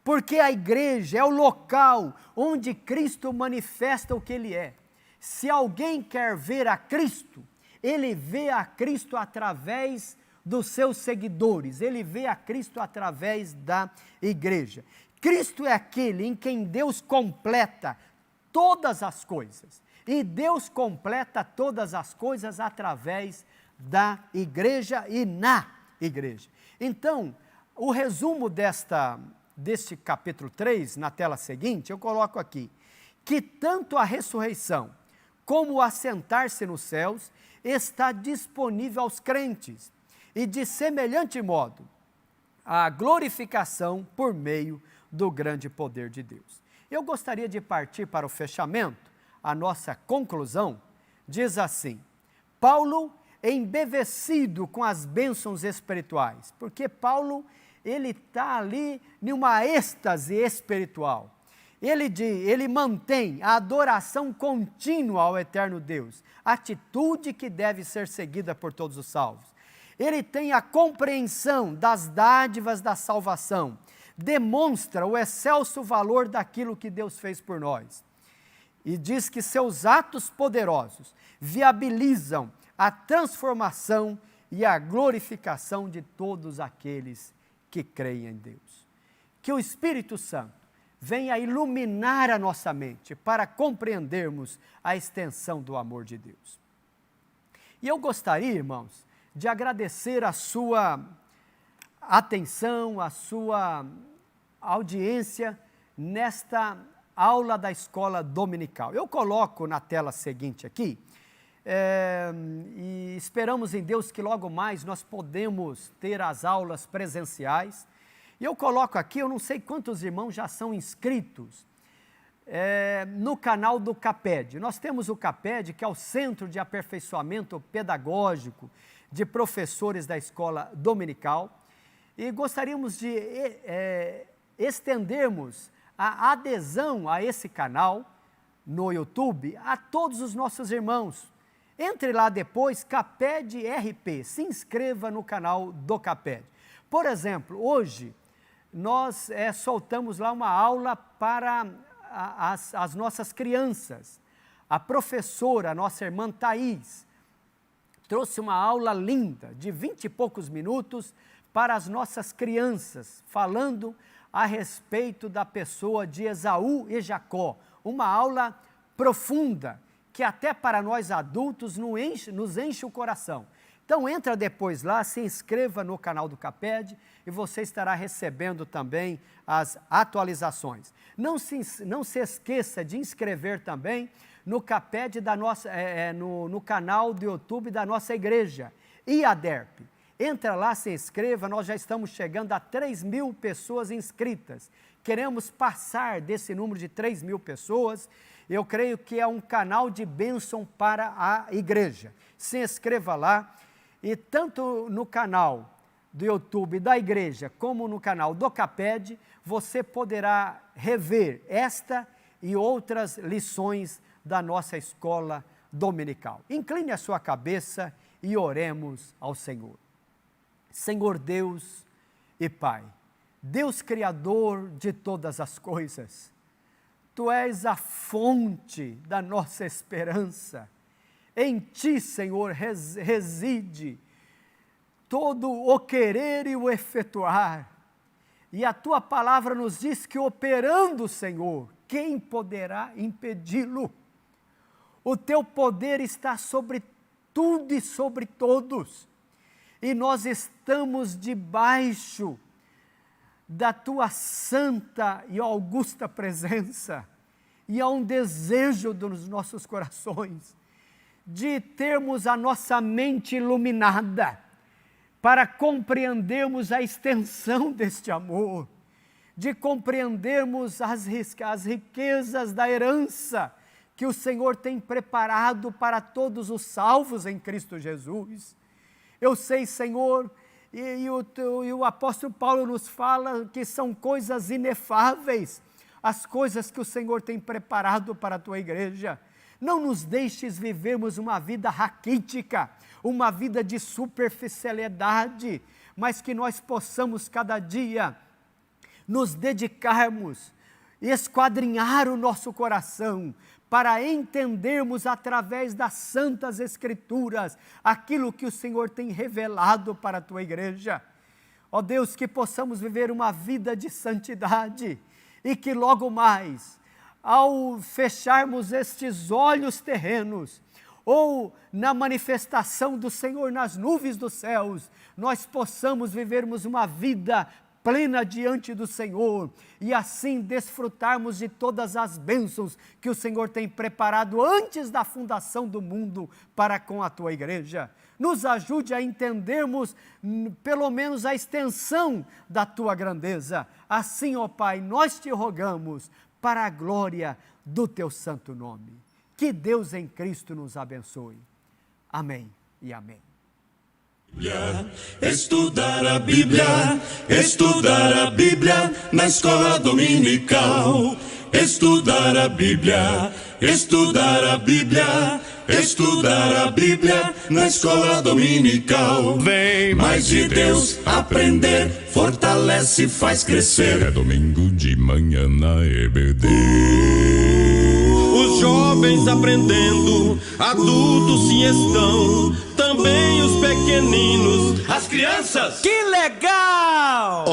Porque a igreja é o local onde Cristo manifesta o que Ele é. Se alguém quer ver a Cristo, ele vê a Cristo através dos seus seguidores, ele vê a Cristo através da igreja. Cristo é aquele em quem Deus completa todas as coisas. E Deus completa todas as coisas através da igreja e na igreja. Então, o resumo deste capítulo 3, na tela seguinte, eu coloco aqui, que tanto a ressurreição como o assentar-se nos céus está disponível aos crentes, e de semelhante modo, a glorificação por meio do grande poder de Deus. Eu gostaria de partir para o fechamento, a nossa conclusão, diz assim, Paulo embevecido com as bênçãos espirituais, porque Paulo, ele está ali numa êxtase espiritual. Ele mantém a adoração contínua ao eterno Deus, atitude que deve ser seguida por todos os salvos. Ele tem a compreensão das dádivas da salvação, demonstra o excelso valor daquilo que Deus fez por nós. E diz que seus atos poderosos viabilizam a transformação e a glorificação de todos aqueles que creem em Deus. Que o Espírito Santo venha iluminar a nossa mente para compreendermos a extensão do amor de Deus. E eu gostaria, irmãos, de agradecer a sua atenção, a sua audiência nesta aula da escola dominical. Eu coloco na tela seguinte aqui, e esperamos em Deus que logo mais nós podemos ter as aulas presenciais. E eu coloco aqui, eu não sei quantos irmãos já são inscritos no canal do CAPED. Nós temos o CAPED, que é o Centro de Aperfeiçoamento Pedagógico de Professores da Escola Dominical, e gostaríamos de estendermos a adesão a esse canal no YouTube a todos os nossos irmãos. Entre lá depois, CAPED RP, se inscreva no canal do CAPED. Por exemplo, hoje nós soltamos lá uma aula para as nossas crianças. A professora, a nossa irmã Thaís, trouxe uma aula linda, de 20 e poucos minutos, para as nossas crianças, falando a respeito da pessoa de Esaú e Jacó. Uma aula profunda, que até para nós adultos nos enche o coração. Então entra depois lá, se inscreva no canal do CAPED e você estará recebendo também as atualizações. Não se esqueça de inscrever também no CAPED no canal do YouTube da nossa igreja, IADERP. Entra lá, se inscreva, nós já estamos chegando a 3.000 pessoas inscritas. Queremos passar desse número de 3.000 pessoas. Eu creio que é um canal de bênção para a igreja. Se inscreva lá e tanto no canal do YouTube da igreja como no canal do CAPED, você poderá rever esta e outras lições da nossa escola dominical. Incline a sua cabeça e oremos ao Senhor. Senhor Deus e Pai, Deus Criador de todas as coisas, Tu és a fonte da nossa esperança. Em Ti, Senhor, reside todo o querer e o efetuar. E a Tua palavra nos diz que operando, Senhor, quem poderá impedi-lo? O Teu poder está sobre tudo e sobre todos. E nós estamos debaixo da Tua santa e augusta presença, e há um desejo dos nossos corações de termos a nossa mente iluminada para compreendermos a extensão deste amor, de compreendermos as riquezas da herança que o Senhor tem preparado para todos os salvos em Cristo Jesus. Eu sei, Senhor, e o apóstolo Paulo nos fala que são coisas inefáveis, as coisas que o Senhor tem preparado para a Tua igreja. Não nos deixes vivermos uma vida raquítica, uma vida de superficialidade, mas que nós possamos cada dia nos dedicarmos, esquadrinhar o nosso coração, para entendermos através das Santas Escrituras aquilo que o Senhor tem revelado para a Tua igreja. Ó Deus, que possamos viver uma vida de santidade e que logo mais, ao fecharmos estes olhos terrenos, ou na manifestação do Senhor nas nuvens dos céus, nós possamos vivermos uma vida plena diante do Senhor, e assim desfrutarmos de todas as bênçãos que o Senhor tem preparado antes da fundação do mundo para com a Tua igreja. Nos ajude a entendermos pelo menos a extensão da Tua grandeza. Assim, ó Pai, nós Te rogamos para a glória do Teu santo nome. Que Deus em Cristo nos abençoe. Amém e amém. Estudar a Bíblia na escola dominical. Estudar a Bíblia na escola dominical. Vem mais de Deus aprender, fortalece e faz crescer. É domingo de manhã na EBD. Os jovens aprendendo, adultos se estão, também os pequeninos, as crianças. Que legal!